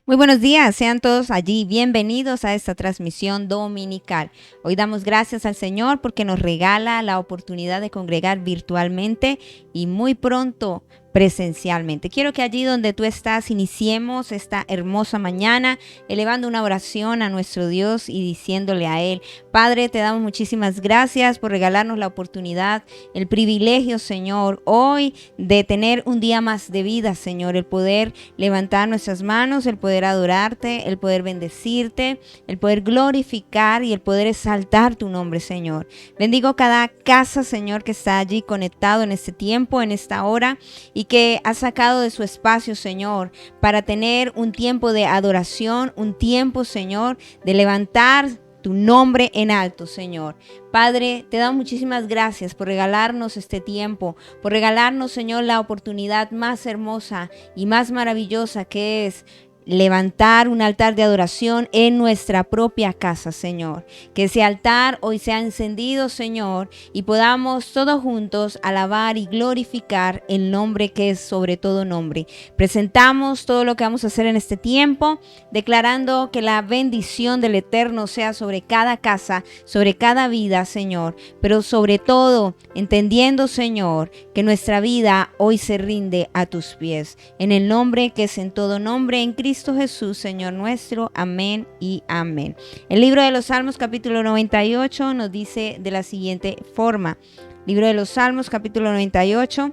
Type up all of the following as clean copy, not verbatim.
Muy buenos días, sean todos allí bienvenidos a esta transmisión dominical. Hoy damos gracias al Señor porque nos regala la oportunidad de congregar virtualmente y muy pronto presencialmente. Quiero que allí donde tú estás iniciemos esta hermosa mañana elevando una oración a nuestro Dios y diciéndole a Él: Padre, te damos muchísimas gracias por regalarnos la oportunidad, el privilegio, Señor, hoy de tener un día más de vida, Señor, el poder levantar nuestras manos, el poder adorarte, el poder bendecirte, el poder glorificar y el poder exaltar tu nombre, Señor. Bendigo cada casa, Señor, que está allí conectado en este tiempo, en esta hora, y que ha sacado de su espacio, Señor, para tener un tiempo de adoración, un tiempo, Señor, de levantar tu nombre en alto, Señor. Padre, te damos muchísimas gracias por regalarnos este tiempo, por regalarnos, Señor, la oportunidad más hermosa y más maravillosa que es levantar un altar de adoración en nuestra propia casa, Señor. Que ese altar hoy sea encendido, Señor, y podamos todos juntos alabar y glorificar el nombre que es sobre todo nombre. Presentamos todo lo que vamos a hacer en este tiempo, declarando que la bendición del Eterno sea sobre cada casa, sobre cada vida, Señor, pero sobre todo entendiendo, Señor, que nuestra vida hoy se rinde a tus pies. En el nombre que es en todo nombre, en Cristo Jesús, Señor nuestro. Amén y amén. El libro de los Salmos, capítulo 98, nos dice de la siguiente forma. Libro de los Salmos, capítulo 98.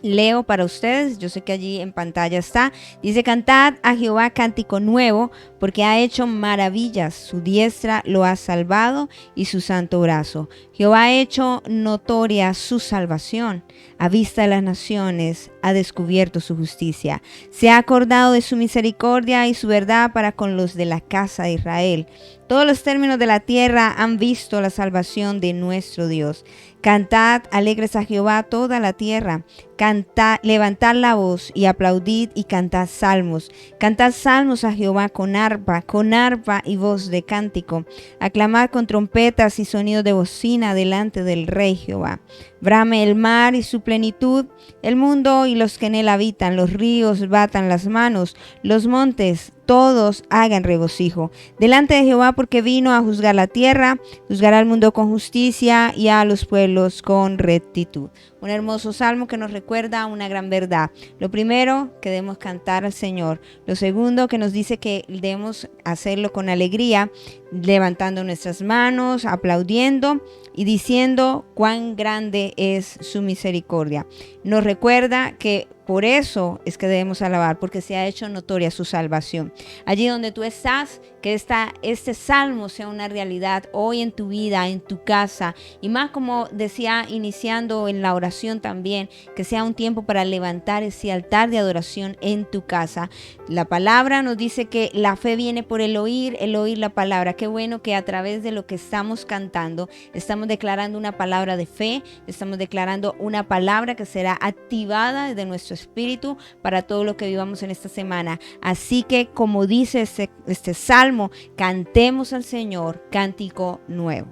Leo para ustedes, yo sé que allí en pantalla está. Dice: cantad a Jehová cántico nuevo, porque ha hecho maravillas, su diestra lo ha salvado y su santo brazo. Jehová ha hecho notoria su salvación, a vista de las naciones ha descubierto su justicia. Se ha acordado de su misericordia y su verdad para con los de la casa de Israel. Todos los términos de la tierra han visto la salvación de nuestro Dios. Cantad alegres a Jehová toda la tierra. Cantad, levantad la voz y aplaudid y cantad salmos. Cantad salmos a Jehová con arpa y voz de cántico. Aclamad con trompetas y sonidos de bocina delante del Rey Jehová. Brame el mar y su plenitud, el mundo y los que en él habitan. Los ríos batan las manos, los montes todos hagan regocijo delante de Jehová, porque vino a juzgar la tierra, juzgará al mundo con justicia y a los pueblos con rectitud. Un hermoso salmo que nos recuerda una gran verdad. Lo primero, que debemos cantar al Señor. Lo segundo, que nos dice que debemos hacerlo con alegría, levantando nuestras manos, aplaudiendo y diciendo cuán grande es su misericordia. Nos recuerda que por eso es que debemos alabar, porque se ha hecho notoria su salvación. Allí donde tú estás, que este salmo sea una realidad hoy en tu vida, en tu casa, y más, como decía iniciando en la oración también, que sea un tiempo para levantar ese altar de adoración en tu casa. La palabra nos dice que la fe viene por el oír la palabra. Qué bueno que a través de lo que estamos cantando, estamos declarando una palabra de fe, estamos declarando una palabra que será activada desde nuestro espíritu para todo lo que vivamos en esta semana. Así que, como dice este salmo, cantemos al Señor cántico nuevo.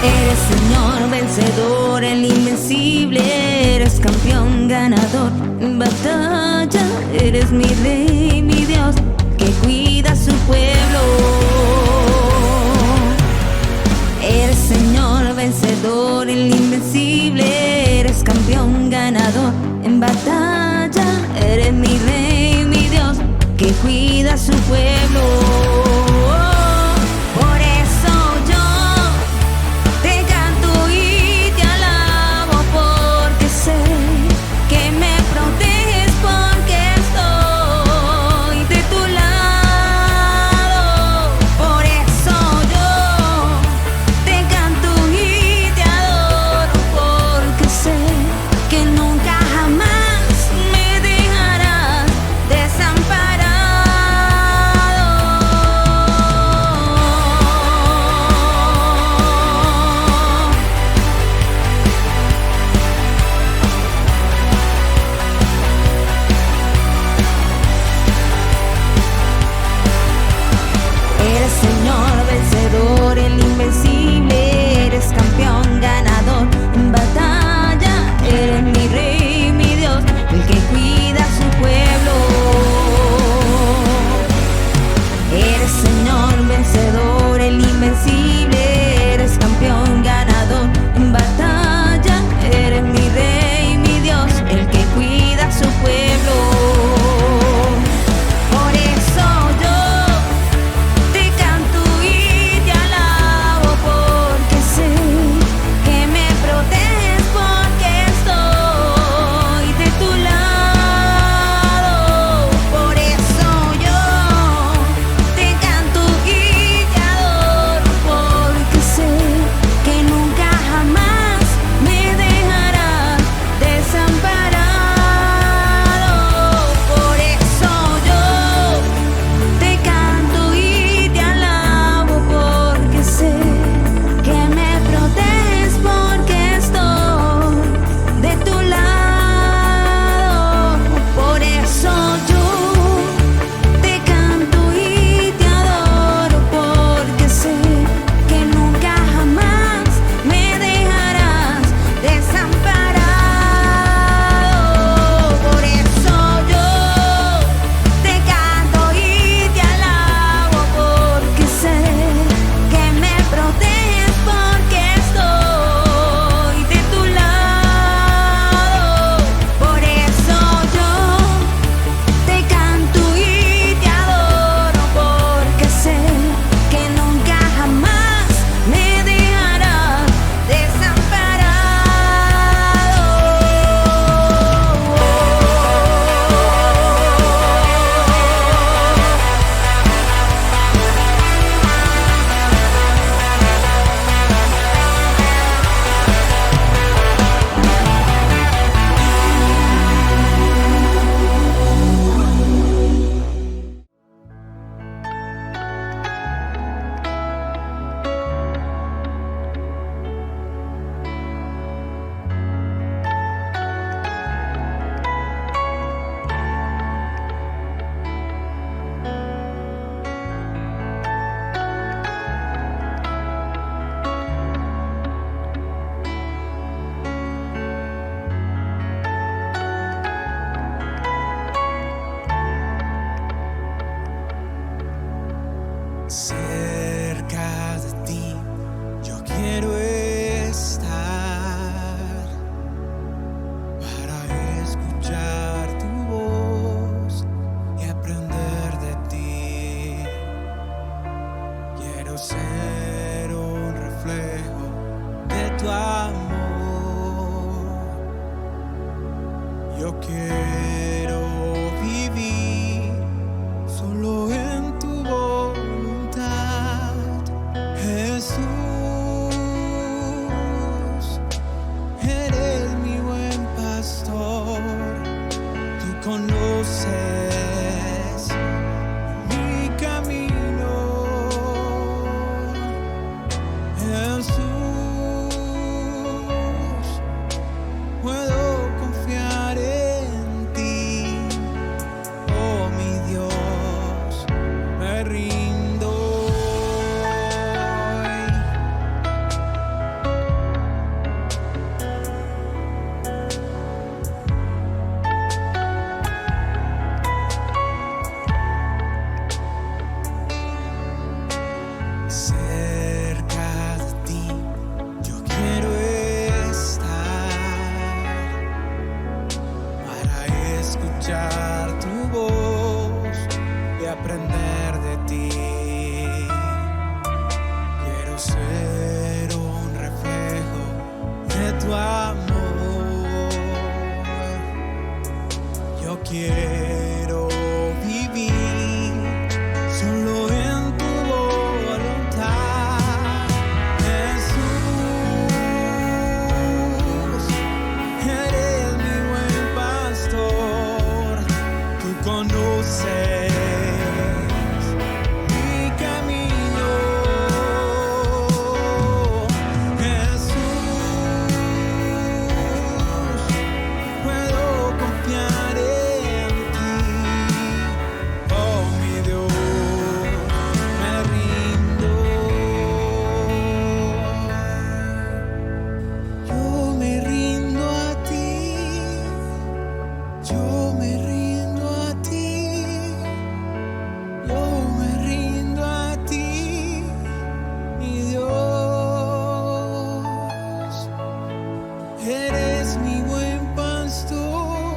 Eres Señor vencedor, el invencible, eres campeón ganador en batalla, eres mi Rey, mi Dios, que cuida a su pueblo. Eres Señor vencedor, el invencible, eres campeón ganador en batalla, eres mi Rey, mi Dios, que cuida a su pueblo. Porque sé que me proteges, porque estoy conoces mi camino, Jesús. Puedo confiar en ti, oh mi Dios, me rindo hoy. Cerca de ti yo quiero estar para escuchar tu voz y aprender de ti. Quiero ser un reflejo de tu amor. Yo quiero vivir solo en tu voluntad, Jesús. Eres mi buen pastor, tú conoces mi camino, Jesús. Puedo confiar en ti, oh mi Dios, me rindo. Yo me rindo a ti, yo me rindo a ti, yo me rindo a ti, mi Dios. Eres mi buen pastor,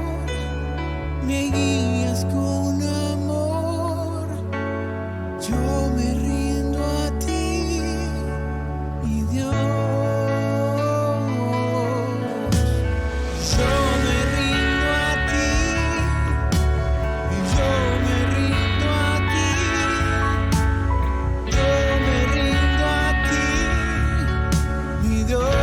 me guías con amor. Yo me rindo a ti, mi Dios. Yo me rindo a ti, yo me rindo a ti, yo me rindo a ti, mi Dios.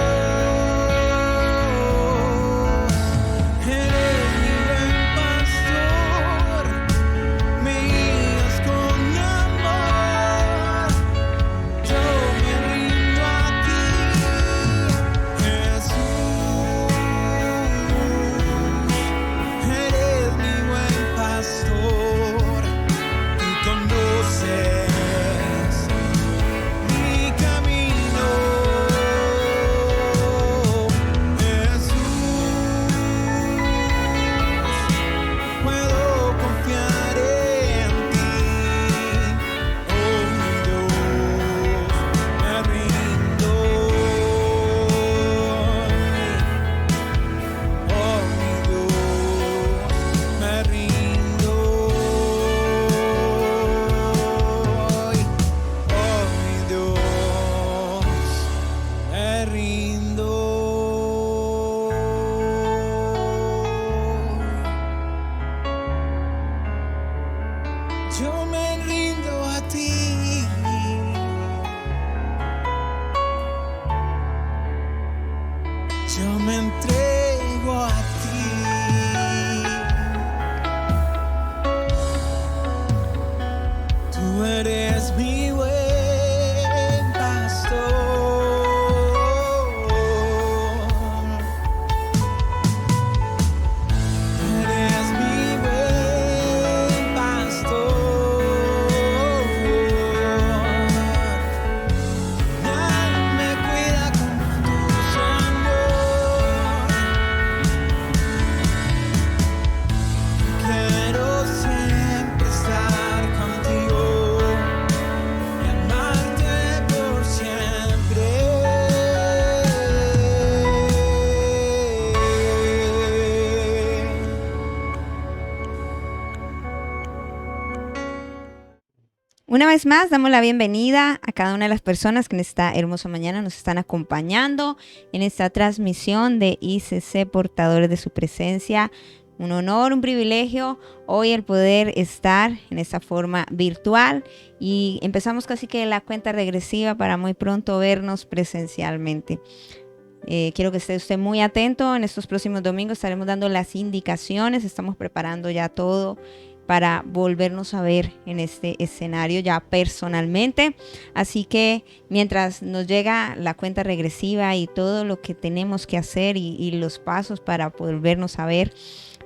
Eres mi buen pastor, me guías con amor. Yo me rindo a ti, Jesús. Eres mi buen pastor, tú conoces mi camino, Jesús. Puedo confiar en ti, oh mi Dios, me rindo hoy. Oh mi Dios, me rindo hoy. Oh mi Dios, me rindo hoy. Yo me rindo a ti, yo me entrego a ti. Tú eres mi buen pastor. Eres mi buen pastor. Nadie me cuida como tú, Señor. Quiero siempre estar contigo y amarte por siempre. Una vez más, damos la bienvenida a cada una de las personas que en esta hermosa mañana nos están acompañando en esta transmisión de ICC Portadores de su Presencia. Un honor, un privilegio hoy el poder estar en esta forma virtual y empezamos casi que la cuenta regresiva para muy pronto vernos presencialmente. Quiero que esté usted muy atento. En estos próximos domingos estaremos dando las indicaciones. Estamos preparando ya todo para volvernos a ver en este escenario ya personalmente. Así que mientras nos llega la cuenta regresiva y todo lo que tenemos que hacer y los pasos para volvernos a ver,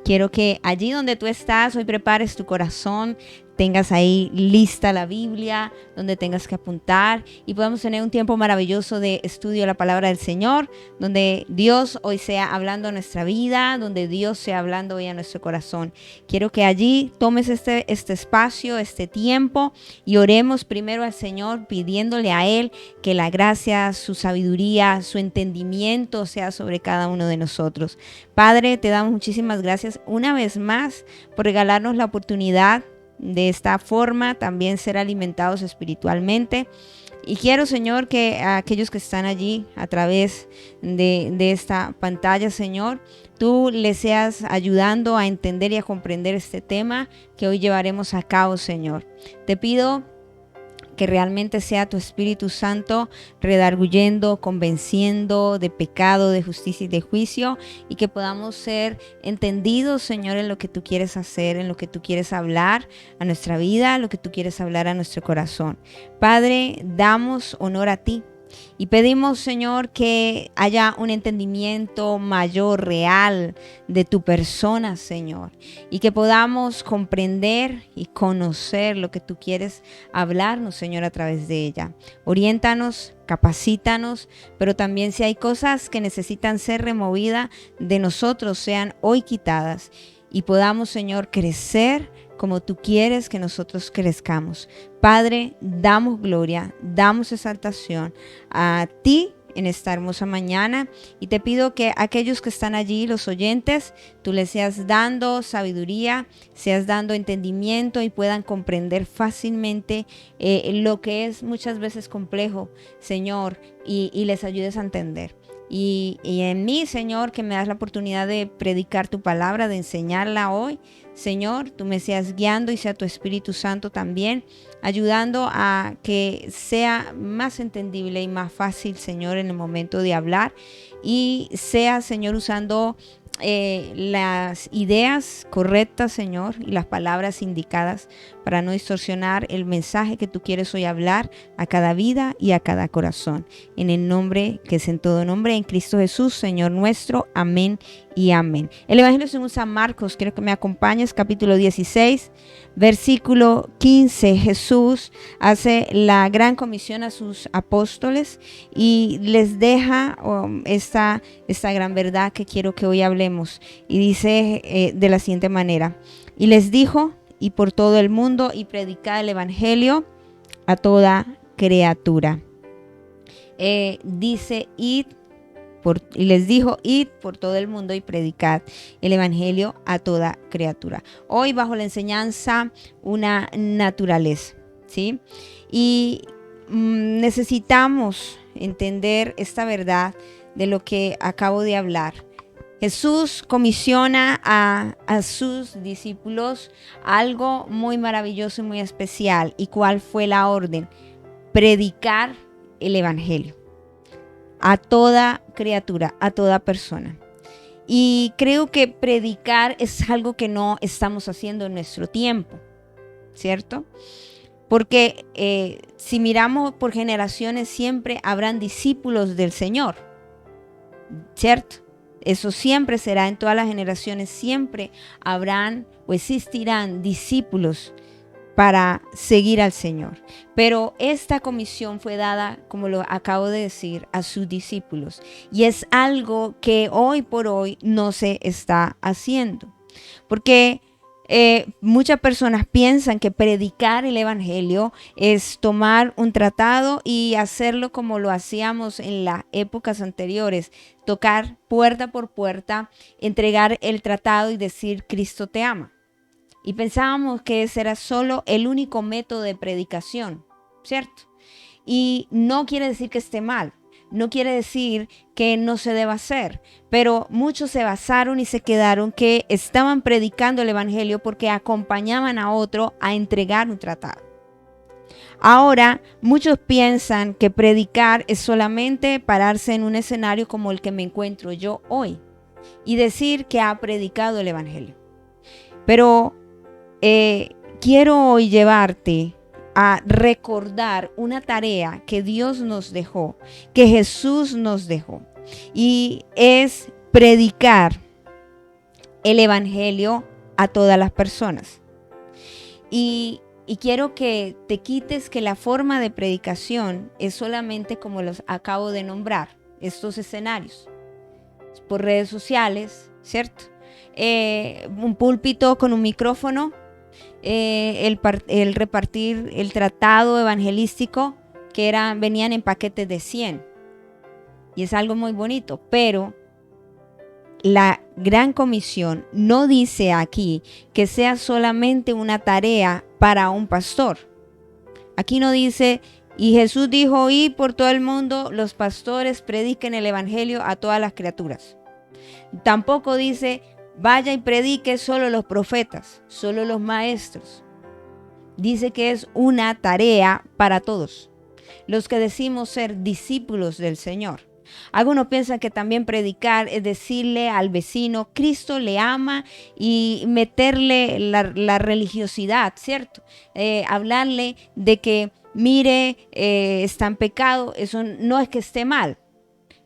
quiero que allí donde tú estás, hoy prepares tu corazón, tengas ahí lista la Biblia, donde tengas que apuntar y podamos tener un tiempo maravilloso de estudio de la palabra del Señor, donde Dios hoy sea hablando a nuestra vida, donde Dios sea hablando hoy a nuestro corazón. Quiero que allí tomes este espacio, este tiempo y oremos primero al Señor pidiéndole a Él que la gracia, su sabiduría, su entendimiento sea sobre cada uno de nosotros. Padre, te damos muchísimas gracias una vez más por regalarnos la oportunidad de esta forma también ser alimentados espiritualmente. Y quiero, Señor, que a aquellos que están allí a través de esta pantalla, Señor, tú les seas ayudando a entender y a comprender este tema que hoy llevaremos a cabo, Señor. Te pido que realmente sea tu Espíritu Santo redarguyendo, convenciendo de pecado, de justicia y de juicio, y que podamos ser entendidos, Señor, en lo que tú quieres hacer, en lo que tú quieres hablar a nuestra vida, lo que tú quieres hablar a nuestro corazón. Padre, damos honor a ti. Y pedimos, Señor, que haya un entendimiento mayor, real de tu persona, Señor. Y que podamos comprender y conocer lo que tú quieres hablarnos, Señor, a través de ella. Oriéntanos, capacítanos, pero también si hay cosas que necesitan ser removidas de nosotros, sean hoy quitadas. Y podamos, Señor, crecer como tú quieres que nosotros crezcamos. Padre, damos gloria, damos exaltación a ti en esta hermosa mañana y te pido que aquellos que están allí, los oyentes, tú les seas dando sabiduría, seas dando entendimiento y puedan comprender fácilmente lo que es muchas veces complejo, Señor, y les ayudes a entender. Y en mí, Señor, que me das la oportunidad de predicar tu palabra, de enseñarla hoy, Señor, tú me seas guiando y sea tu Espíritu Santo también, ayudando a que sea más entendible y más fácil, Señor, en el momento de hablar y sea, Señor, usando las ideas correctas, Señor, y las palabras indicadas para no distorsionar el mensaje que tú quieres hoy hablar a cada vida y a cada corazón. En el nombre que es en todo nombre, en Cristo Jesús, Señor nuestro. Amén y amén. El Evangelio según San Marcos, quiero que me acompañes, capítulo 16, versículo 15. Jesús hace la gran comisión a sus apóstoles y les deja esta gran verdad que quiero que hoy hablemos. Y dice de la siguiente manera: y les dijo, y por todo el mundo y predicad el Evangelio a toda criatura. Dice, y les dijo, id por todo el mundo y predicad el Evangelio a toda criatura. Hoy bajo la enseñanza una naturaleza, ¿sí? Y necesitamos entender esta verdad de lo que acabo de hablar. Jesús comisiona a sus discípulos algo muy maravilloso y muy especial. ¿Y cuál fue la orden? Predicar el Evangelio a toda criatura, a toda persona. Y creo que predicar es algo que no estamos haciendo en nuestro tiempo, ¿cierto? Porque si miramos por generaciones siempre habrán discípulos del Señor, ¿cierto? Eso siempre será en todas las generaciones, siempre habrán o existirán discípulos para seguir al Señor. Pero esta comisión fue dada, como lo acabo de decir, a sus discípulos. Y es algo que hoy por hoy no se está haciendo. Porque muchas personas piensan que predicar el Evangelio es tomar un tratado y hacerlo como lo hacíamos en las épocas anteriores, tocar puerta por puerta, entregar el tratado y decir Cristo te ama. Y pensábamos que ese era solo el único método de predicación, ¿cierto? Y no quiere decir que esté mal. No quiere decir que no se deba hacer, pero muchos se basaron y se quedaron que estaban predicando el Evangelio porque acompañaban a otro a entregar un tratado. Ahora, muchos piensan que predicar es solamente pararse en un escenario como el que me encuentro yo hoy y decir que ha predicado el Evangelio. Pero quiero hoy llevarte a recordar una tarea que Dios nos dejó, que Jesús nos dejó, y es predicar el Evangelio a todas las personas. Y quiero que te quites que la forma de predicación es solamente como los acabo de nombrar, estos escenarios, por redes sociales, ¿cierto? Un púlpito con un micrófono, el repartir el tratado evangelístico que venían en paquetes de 100. Y es algo muy bonito, pero la Gran Comisión no dice aquí que sea solamente una tarea para un pastor. Aquí no dice, y Jesús dijo, id por todo el mundo, los pastores prediquen el Evangelio a todas las criaturas. Tampoco dice, vaya y predique solo los profetas, solo los maestros. Dice que es una tarea para todos, los que decimos ser discípulos del Señor. Algunos piensan que también predicar es decirle al vecino, Cristo le ama, y meterle la religiosidad, ¿cierto? Hablarle de que, mire, está en pecado. Eso no es que esté mal,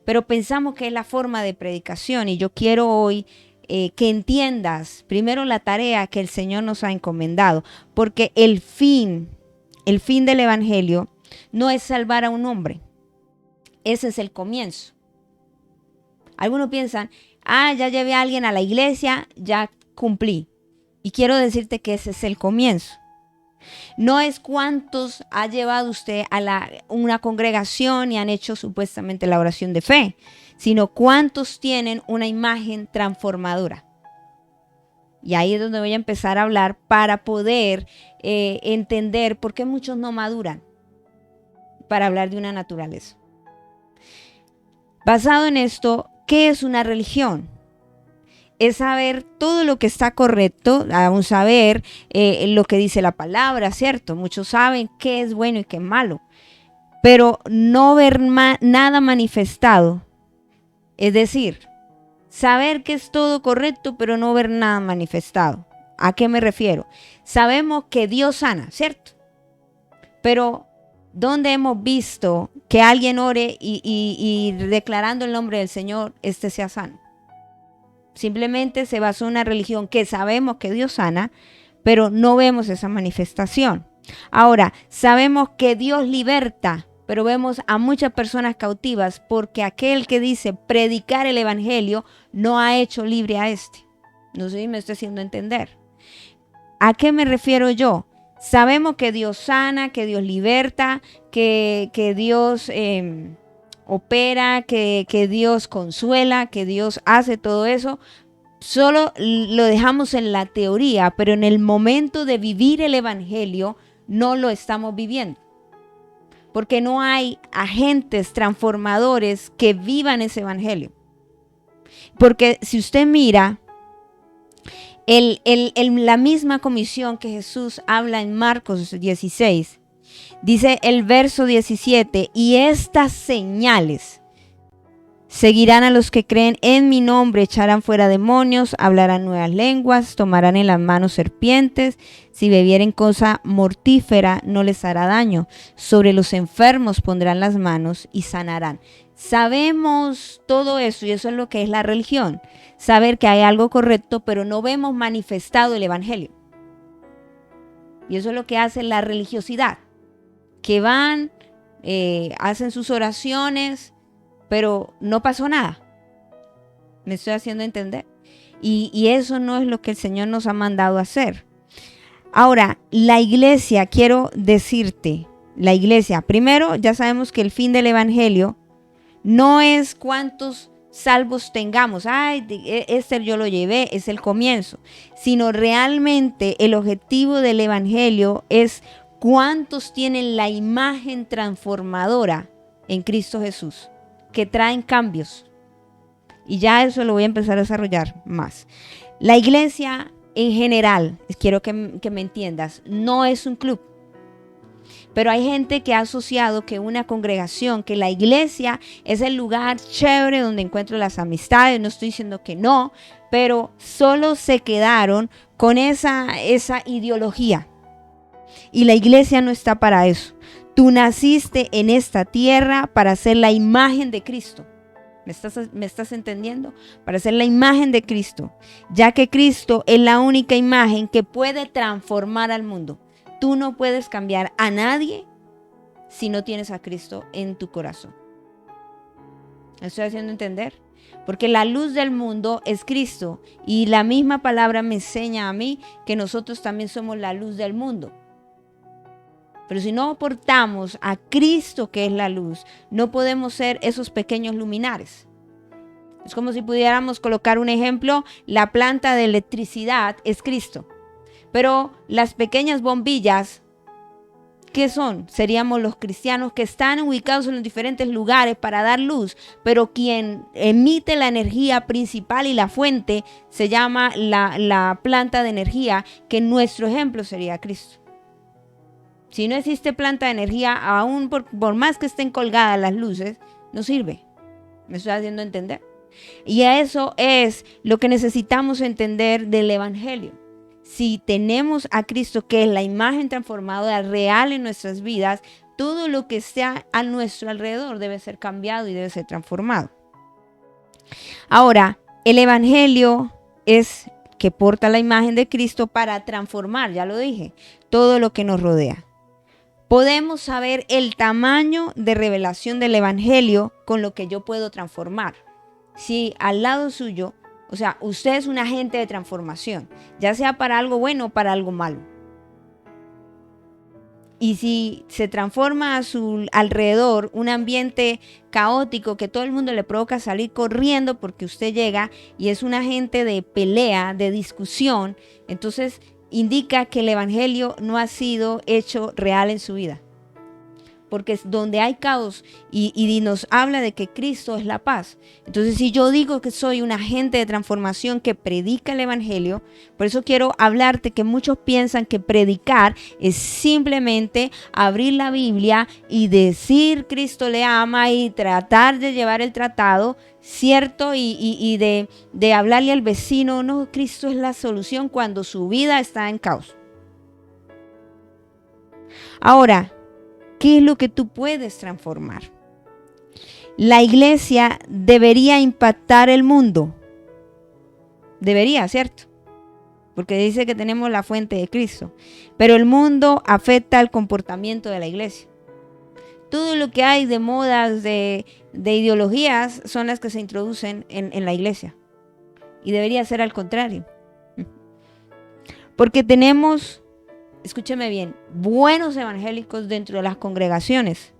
pero pensamos que es la forma de predicación. Y yo quiero hoy que entiendas primero la tarea que el Señor nos ha encomendado, porque el fin del Evangelio no es salvar a un hombre. Ese es el comienzo. Algunos piensan, ya llevé a alguien a la iglesia, ya cumplí. Y quiero decirte que ese es el comienzo. No es cuántos ha llevado usted a una congregación y han hecho supuestamente la oración de fe, sino cuántos tienen una imagen transformadora. Y ahí es donde voy a empezar a hablar para poder entender por qué muchos no maduran para hablar de una naturaleza. Basado en esto, ¿qué es una religión? Es saber todo lo que está correcto, aún saber lo que dice la palabra, ¿cierto? Muchos saben qué es bueno y qué es malo, pero no ver nada manifestado. Es decir, saber que es todo correcto, pero no ver nada manifestado. ¿A qué me refiero? Sabemos que Dios sana, ¿cierto? Pero ¿dónde hemos visto que alguien ore y declarando el nombre del Señor, sea sano? Simplemente se basó en una religión que sabemos que Dios sana, pero no vemos esa manifestación. Ahora, sabemos que Dios liberta, pero vemos a muchas personas cautivas porque aquel que dice predicar el Evangelio no ha hecho libre a este. No sé si me estoy haciendo entender. ¿A qué me refiero yo? Sabemos que Dios sana, que Dios liberta, que Dios opera, que Dios consuela, que Dios hace todo eso. Solo lo dejamos en la teoría, pero en el momento de vivir el Evangelio no lo estamos viviendo. Porque no hay agentes transformadores que vivan ese Evangelio. Porque si usted mira la misma comisión que Jesús habla en Marcos 16, dice el verso 17, y estas señales seguirán a los que creen en mi nombre, echarán fuera demonios, hablarán nuevas lenguas, tomarán en las manos serpientes, si bebieren cosa mortífera no les hará daño, sobre los enfermos pondrán las manos y sanarán. Sabemos todo eso y eso es lo que es la religión, saber que hay algo correcto pero no vemos manifestado el Evangelio. Y eso es lo que hace la religiosidad, que van, hacen sus oraciones, pero no pasó nada. ¿Me estoy haciendo entender? Y eso no es lo que el Señor nos ha mandado a hacer. Ahora, la iglesia, quiero decirte, la iglesia, primero ya sabemos que el fin del Evangelio no es cuántos salvos tengamos, yo lo llevé, es el comienzo, sino realmente el objetivo del Evangelio es cuántos tienen la imagen transformadora en Cristo Jesús, que traen cambios. Y ya eso lo voy a empezar a desarrollar más. La iglesia en general, quiero que me entiendas, no es un club. Pero hay gente que ha asociado que una congregación, que la iglesia es el lugar chévere donde encuentro las amistades. No estoy diciendo que no, pero solo se quedaron con esa ideología. Y la iglesia no está para eso. Tú naciste en esta tierra para ser la imagen de Cristo. ¿Me estás entendiendo? Para ser la imagen de Cristo, ya que Cristo es la única imagen que puede transformar al mundo. Tú no puedes cambiar a nadie si no tienes a Cristo en tu corazón. ¿Me estoy haciendo entender? Porque la luz del mundo es Cristo y la misma palabra me enseña a mí que nosotros también somos la luz del mundo. Pero si no portamos a Cristo, que es la luz, no podemos ser esos pequeños luminares. Es como si pudiéramos colocar un ejemplo: la planta de electricidad es Cristo. Pero las pequeñas bombillas, ¿qué son? Seríamos los cristianos que están ubicados en los diferentes lugares para dar luz, pero quien emite la energía principal y la fuente se llama la planta de energía, que nuestro ejemplo sería Cristo. Si no existe planta de energía, aún por más que estén colgadas las luces, no sirve. ¿Me estoy haciendo entender? Y a eso es lo que necesitamos entender del Evangelio. Si tenemos a Cristo, que es la imagen transformadora real en nuestras vidas, todo lo que está a nuestro alrededor debe ser cambiado y debe ser transformado. Ahora, el Evangelio es que porta la imagen de Cristo para transformar, ya lo dije, todo lo que nos rodea. Podemos saber el tamaño de revelación del Evangelio con lo que yo puedo transformar. Si al lado suyo, o sea, usted es un agente de transformación, ya sea para algo bueno o para algo malo. Y si se transforma a su alrededor un ambiente caótico que todo el mundo le provoca salir corriendo porque usted llega y es un agente de pelea, de discusión, entonces indica que el Evangelio no ha sido hecho real en su vida. Porque es donde hay caos y nos habla de que Cristo es la paz. Entonces, si yo digo que soy un agente de transformación que predica el Evangelio, por eso quiero hablarte que muchos piensan que predicar es simplemente abrir la Biblia y decir Cristo le ama y tratar de llevar el tratado, ¿cierto? Y de hablarle al vecino, no, Cristo es la solución cuando su vida está en caos. Ahora, ¿qué es lo que tú puedes transformar? La iglesia debería impactar el mundo. Debería, ¿cierto? Porque dice que tenemos la fuente de Cristo. Pero el mundo afecta el comportamiento de la iglesia. Todo lo que hay de modas, de ideologías, son las que se introducen en la iglesia. Y debería ser al contrario. Porque tenemos, escúcheme bien, buenos evangélicos dentro de las congregaciones.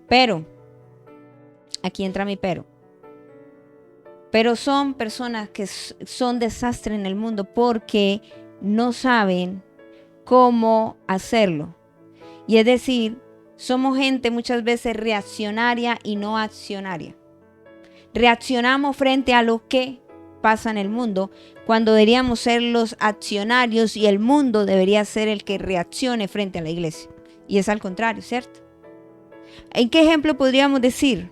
Pero, aquí entra mi pero son personas que son desastre en el mundo porque no saben cómo hacerlo. Y es decir, somos gente muchas veces reaccionaria y no accionaria. Reaccionamos frente a lo que pasa en el mundo, cuando deberíamos ser los accionarios y el mundo debería ser el que reaccione frente a la iglesia. Y es al contrario, ¿cierto? ¿En qué ejemplo podríamos decir?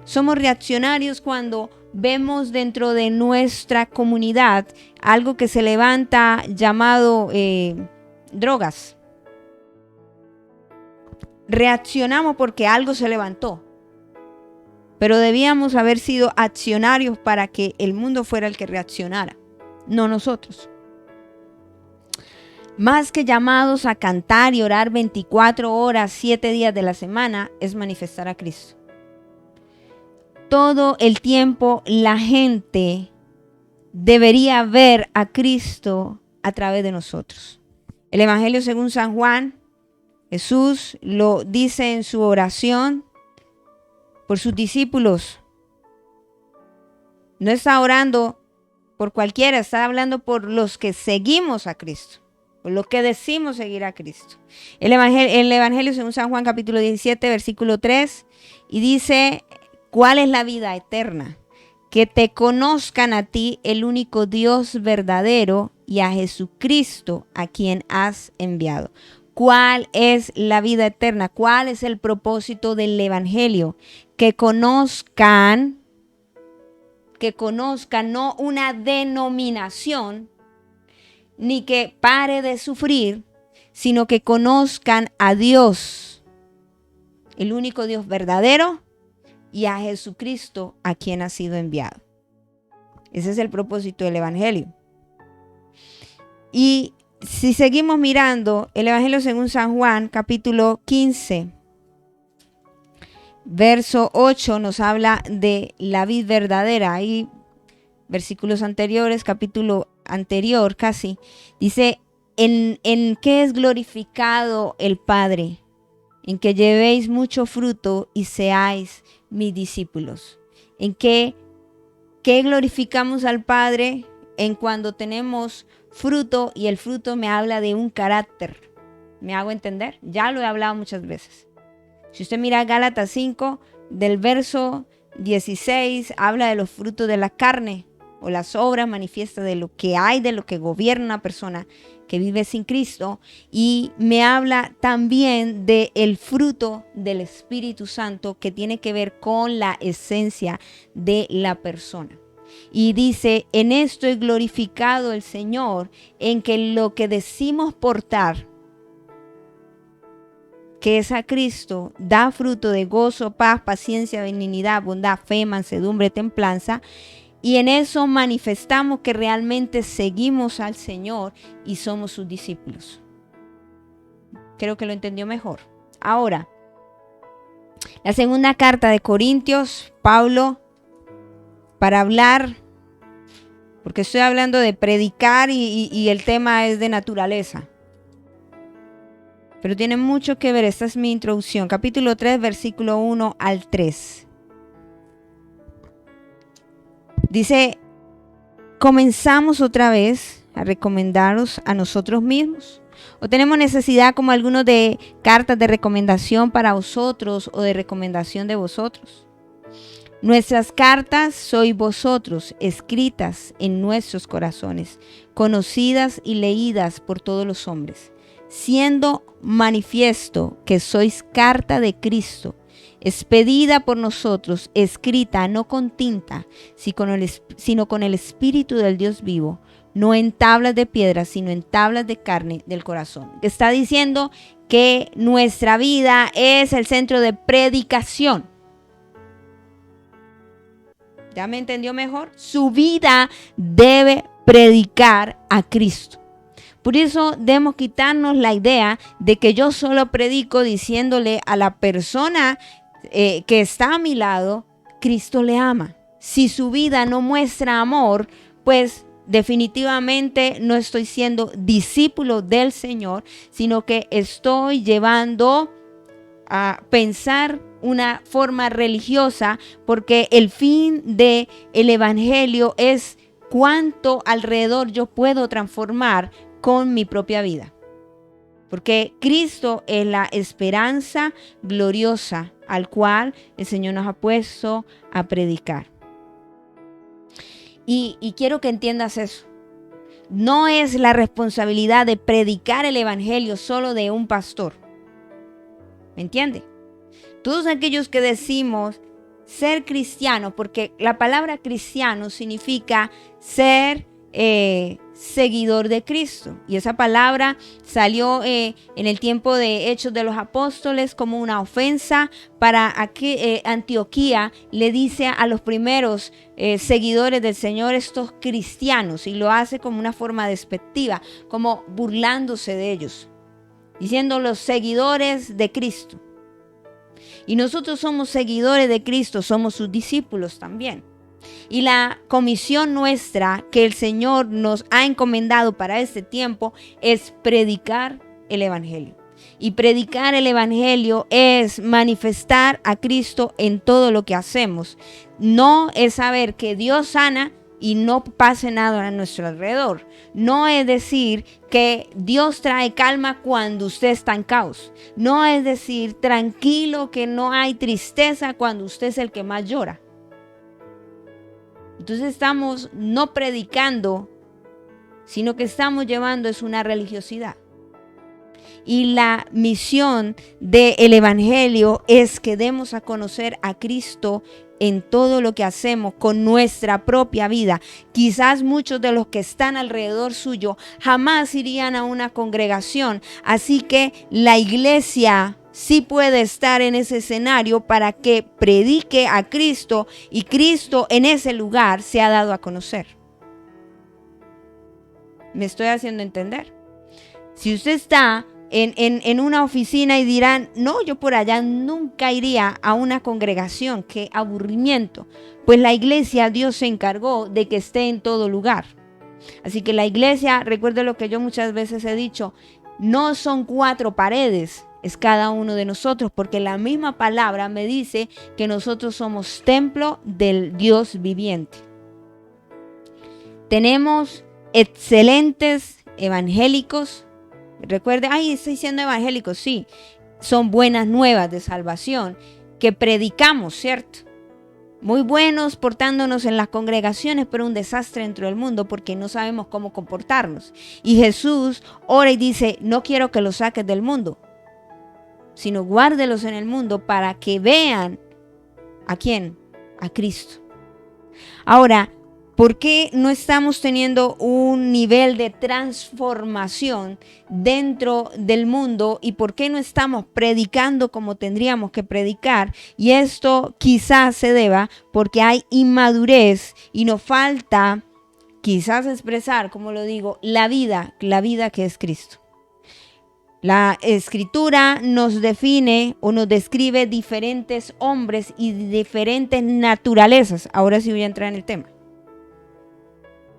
Somos reaccionarios cuando vemos dentro de nuestra comunidad algo que se levanta llamado drogas. Reaccionamos porque algo se levantó. Pero debíamos haber sido accionarios para que el mundo fuera el que reaccionara, no nosotros. Más que llamados a cantar y orar 24 horas, 7 días de la semana, es manifestar a Cristo. Todo el tiempo la gente debería ver a Cristo a través de nosotros. El Evangelio según San Juan, Jesús lo dice en su oración por sus discípulos. No está orando por cualquiera, está hablando por los que seguimos a Cristo, por los que decimos seguir a Cristo. El Evangelio según San Juan capítulo 17, versículo 3, y dice, ¿cuál es la vida eterna? Que te conozcan a ti, el único Dios verdadero, y a Jesucristo, a quien has enviado. ¿Cuál es la vida eterna? ¿Cuál es el propósito del evangelio? Que conozcan no una denominación, ni que pare de sufrir, sino que conozcan a Dios, el único Dios verdadero, y a Jesucristo, a quien ha sido enviado. Ese es el propósito del evangelio. Y si seguimos mirando el evangelio según San Juan, capítulo 15, verso 8, nos habla de la vid verdadera. Ahí, versículos anteriores, capítulo anterior casi, dice, ¿en qué es glorificado el Padre? En que llevéis mucho fruto y seáis mis discípulos. ¿En qué glorificamos al Padre? En cuando tenemos fruto, y el fruto me habla de un carácter. ¿Me hago entender? Ya lo he hablado muchas veces. Si usted mira Gálatas 5, del verso 16, habla de los frutos de la carne o las obras manifiestas de lo que hay, de lo que gobierna una persona que vive sin Cristo, y me habla también del fruto del Espíritu Santo que tiene que ver con la esencia de la persona. Y dice, en esto es glorificado el Señor, en que lo que decimos portar, que es a Cristo, da fruto de gozo, paz, paciencia, benignidad, bondad, fe, mansedumbre, templanza. Y en eso manifestamos que realmente seguimos al Señor y somos sus discípulos. Creo que lo entendió mejor. Ahora, la segunda carta de Corintios, Pablo, para hablar, porque estoy hablando de predicar y el tema es de naturaleza. Pero tiene mucho que ver, esta es mi introducción. Capítulo 3, versículo 1 al 3. Dice, ¿comenzamos otra vez a recomendaros a nosotros mismos? ¿O tenemos necesidad como algunos de cartas de recomendación para vosotros o de recomendación de vosotros? Nuestras cartas sois vosotros, escritas en nuestros corazones, conocidas y leídas por todos los hombres, siendo manifiesto que sois carta de Cristo, expedida por nosotros, escrita no con tinta, sino con el Espíritu del Dios vivo, no en tablas de piedra, sino en tablas de carne del corazón. Está diciendo que nuestra vida es el centro de predicación. ¿Ya me entendió mejor? Su vida debe predicar a Cristo. Por eso debemos quitarnos la idea de que yo solo predico diciéndole a la persona que está a mi lado, Cristo le ama. Si su vida no muestra amor, pues definitivamente no estoy siendo discípulo del Señor, sino que estoy llevando a pensar una forma religiosa, porque el fin del evangelio es cuánto alrededor yo puedo transformar con mi propia vida. Porque Cristo es la esperanza gloriosa al cual el Señor nos ha puesto a predicar. Y quiero que entiendas eso. No es la responsabilidad de predicar el evangelio solo de un pastor. ¿Me entiende? Todos aquellos que decimos ser cristiano, porque la palabra cristiano significa ser seguidor de Cristo. Y esa palabra salió en el tiempo de Hechos de los Apóstoles como una ofensa para Antioquía le dice a los primeros seguidores del Señor, estos cristianos, y lo hace como una forma despectiva, como burlándose de ellos, diciendo los seguidores de Cristo. Y nosotros somos seguidores de Cristo, somos sus discípulos también. Y la comisión nuestra que el Señor nos ha encomendado para este tiempo es predicar el evangelio. Y predicar el evangelio es manifestar a Cristo en todo lo que hacemos. No es saber que Dios sana y no pase nada a nuestro alrededor. No es decir que Dios trae calma cuando usted está en caos. No es decir tranquilo que no hay tristeza cuando usted es el que más llora. Entonces estamos no predicando, sino que estamos llevando es una religiosidad. Y la misión del Evangelio es que demos a conocer a Cristo en todo lo que hacemos con nuestra propia vida. Quizás muchos de los que están alrededor suyo jamás irían a una congregación, así que la iglesia sí puede estar en ese escenario para que predique a Cristo y Cristo en ese lugar se ha dado a conocer. ¿Me estoy haciendo entender? Si usted está en una oficina y dirán, no, yo por allá nunca iría a una congregación, qué aburrimiento. Pues la iglesia, Dios se encargó de que esté en todo lugar. Así que la iglesia, recuerde lo que yo muchas veces he dicho, no son 4 paredes, es cada uno de nosotros, porque la misma palabra me dice que nosotros somos templo del Dios viviente. Tenemos excelentes evangélicos. Recuerde, estoy siendo evangélico, sí, son buenas nuevas de salvación que predicamos, ¿cierto? Muy buenos portándonos en las congregaciones, pero un desastre dentro del mundo porque no sabemos cómo comportarnos. Y Jesús ora y dice, no quiero que los saques del mundo, sino guárdelos en el mundo para que vean ¿a quién? A Cristo. Ahora, ¿por qué no estamos teniendo un nivel de transformación dentro del mundo? ¿Y por qué no estamos predicando como tendríamos que predicar? Y esto quizás se deba porque hay inmadurez y nos falta quizás expresar, como lo digo, la vida que es Cristo. La Escritura nos define o nos describe diferentes hombres y diferentes naturalezas. Ahora sí voy a entrar en el tema.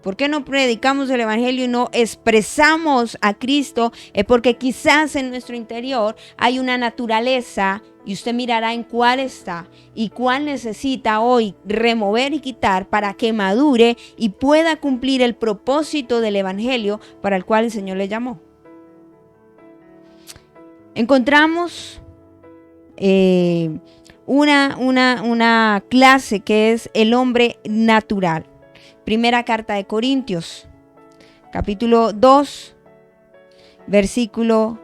¿Por qué no predicamos el Evangelio y no expresamos a Cristo? Es porque quizás en nuestro interior hay una naturaleza y usted mirará en cuál está y cuál necesita hoy remover y quitar para que madure y pueda cumplir el propósito del Evangelio para el cual el Señor le llamó. Encontramos una clase que es el hombre natural. Primera carta de Corintios, capítulo 2, versículo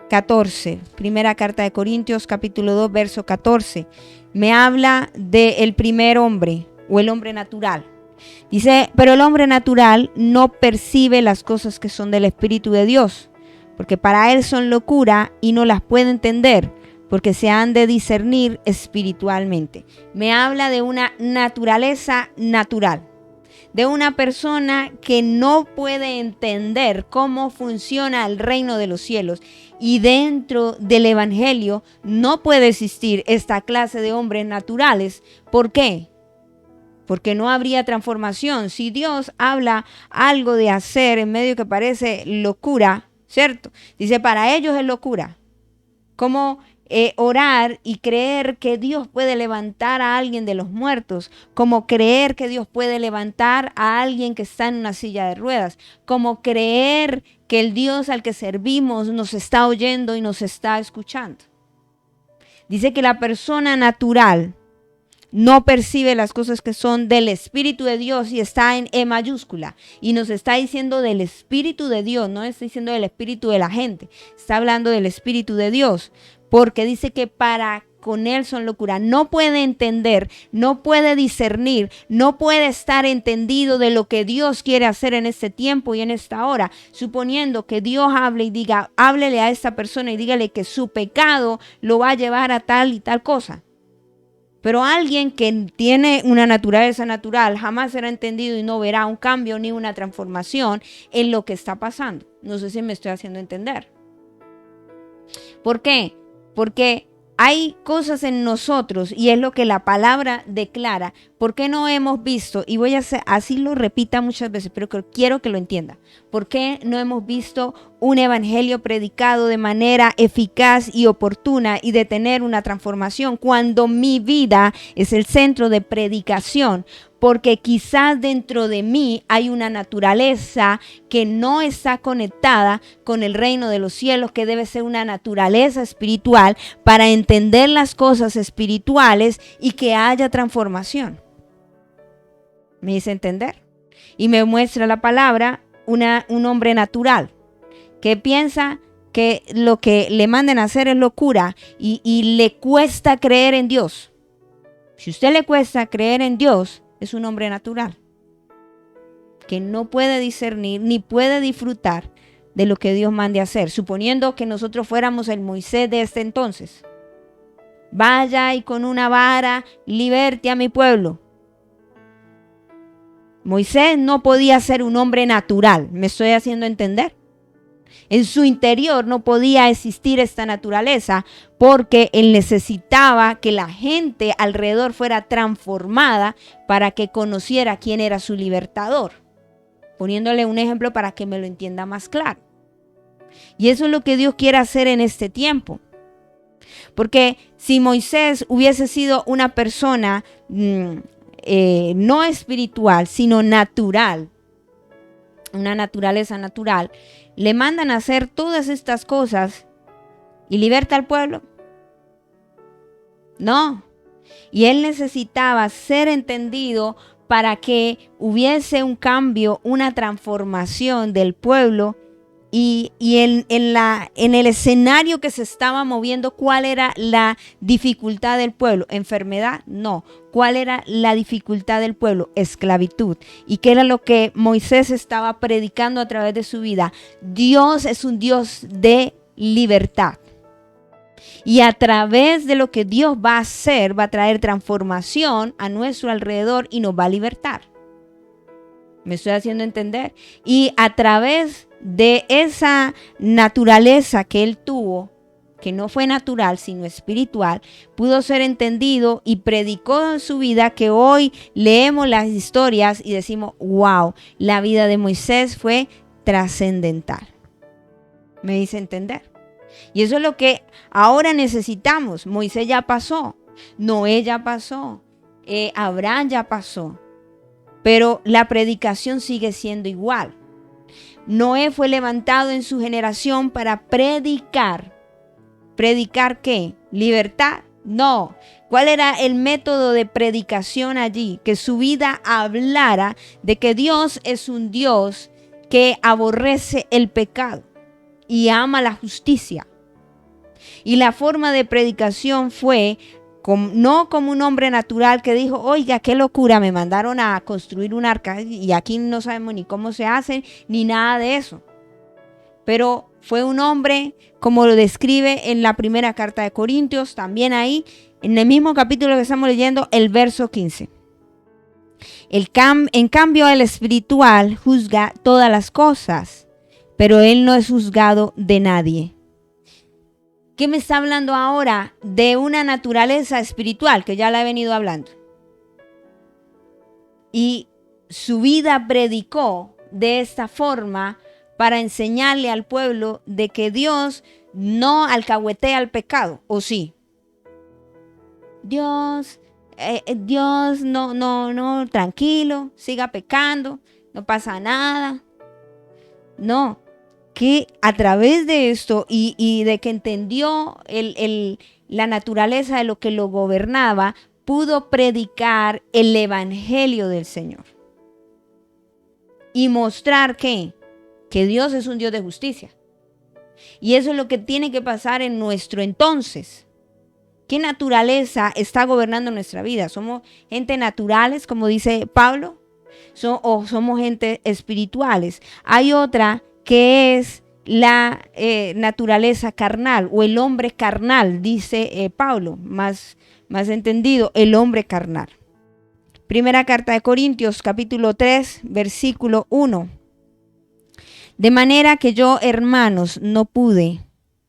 14. Primera carta de Corintios, capítulo 2, verso 14. Me habla del primer hombre o el hombre natural. Dice, pero el hombre natural no percibe las cosas que son del Espíritu de Dios, porque para él son locura y no las puede entender, porque se han de discernir espiritualmente. Me habla de una naturaleza natural, de una persona que no puede entender cómo funciona el reino de los cielos. Y dentro del Evangelio no puede existir esta clase de hombres naturales. ¿Por qué? Porque no habría transformación. Si Dios habla algo de hacer en medio que parece locura, ¿cierto? Dice, para ellos es locura. ¿Cómo orar y creer que Dios puede levantar a alguien de los muertos? Como creer que Dios puede levantar a alguien que está en una silla de ruedas. Como creer que el Dios al que servimos nos está oyendo y nos está escuchando. Dice que la persona natural no percibe las cosas que son del Espíritu de Dios y está en E mayúscula. Y nos está diciendo del Espíritu de Dios, no está diciendo del Espíritu de la gente. Está hablando del Espíritu de Dios. Porque dice que para con él son locura. No puede entender, no puede discernir, no puede estar entendido de lo que Dios quiere hacer en este tiempo y en esta hora. Suponiendo que Dios hable y diga, háblele a esta persona y dígale que su pecado lo va a llevar a tal y tal cosa. Pero alguien que tiene una naturaleza natural jamás será entendido y no verá un cambio ni una transformación en lo que está pasando. No sé si me estoy haciendo entender. ¿Por qué? Porque hay cosas en nosotros y es lo que la palabra declara. ¿Por qué no hemos visto? Y voy a hacer, así lo repita muchas veces, pero quiero que lo entienda. ¿Por qué no hemos visto un evangelio predicado de manera eficaz y oportuna y de tener una transformación cuando mi vida es el centro de predicación? Porque quizás dentro de mí hay una naturaleza que no está conectada con el reino de los cielos, que debe ser una naturaleza espiritual para entender las cosas espirituales y que haya transformación. ¿Me hice entender? Y me muestra la palabra un hombre natural que piensa que lo que le manden a hacer es locura y le cuesta creer en Dios. Si a usted le cuesta creer en Dios, es un hombre natural, que no puede discernir ni puede disfrutar de lo que Dios mande hacer, suponiendo que nosotros fuéramos el Moisés de este entonces. Vaya y con una vara liberte a mi pueblo. Moisés no podía ser un hombre natural, me estoy haciendo entender. En su interior no podía existir esta naturaleza porque él necesitaba que la gente alrededor fuera transformada para que conociera quién era su libertador. Poniéndole un ejemplo para que me lo entienda más claro. Y eso es lo que Dios quiere hacer en este tiempo. Porque si Moisés hubiese sido una persona no espiritual, sino natural, una naturaleza natural, le mandan a hacer todas estas cosas y liberta al pueblo. No. Y él necesitaba ser entendido para que hubiese un cambio, una transformación del pueblo. Y en el escenario que se estaba moviendo, ¿cuál era la dificultad del pueblo? ¿Enfermedad? No. ¿Cuál era la dificultad del pueblo? Esclavitud. ¿Y qué era lo que Moisés estaba predicando a través de su vida? Dios es un Dios de libertad. Y a través de lo que Dios va a hacer, va a traer transformación a nuestro alrededor y nos va a libertar. ¿Me estoy haciendo entender? Y a través de esa naturaleza que él tuvo, que no fue natural sino espiritual, pudo ser entendido y predicó en su vida, que hoy leemos las historias y decimos, wow, la vida de Moisés fue trascendental. ¿Me hice entender? Y eso es lo que ahora necesitamos. Moisés ya pasó, Noé ya pasó, Abraham ya pasó, pero la predicación sigue siendo igual. Noé fue levantado en su generación para predicar. ¿Predicar qué? ¿Libertad? No. ¿Cuál era el método de predicación allí? Que su vida hablara de que Dios es un Dios que aborrece el pecado y ama la justicia. Y la forma de predicación fue no como un hombre natural que dijo, oiga, qué locura, me mandaron a construir un arca y aquí no sabemos ni cómo se hace, ni nada de eso. Pero fue un hombre, como lo describe en la primera carta de Corintios, también ahí, en el mismo capítulo que estamos leyendo, el verso 15. En cambio, el espiritual juzga todas las cosas, pero él no es juzgado de nadie. ¿Qué me está hablando ahora? De una naturaleza espiritual, que ya la he venido hablando. Y su vida predicó de esta forma para enseñarle al pueblo de que Dios no alcahuetea el pecado, ¿o sí? Dios no, tranquilo, siga pecando, no pasa nada. No. Que a través de esto y de que entendió la naturaleza de lo que lo gobernaba, pudo predicar el evangelio del Señor. Y mostrar que Dios es un Dios de justicia. Y eso es lo que tiene que pasar en nuestro entonces. ¿Qué naturaleza está gobernando nuestra vida? ¿Somos gente naturales, como dice Pablo? ¿O somos gente espirituales? Hay otra que es la naturaleza carnal o el hombre carnal, dice Pablo, más entendido, el hombre carnal. Primera carta de Corintios, capítulo 3, versículo 1. De manera que yo, hermanos, no pude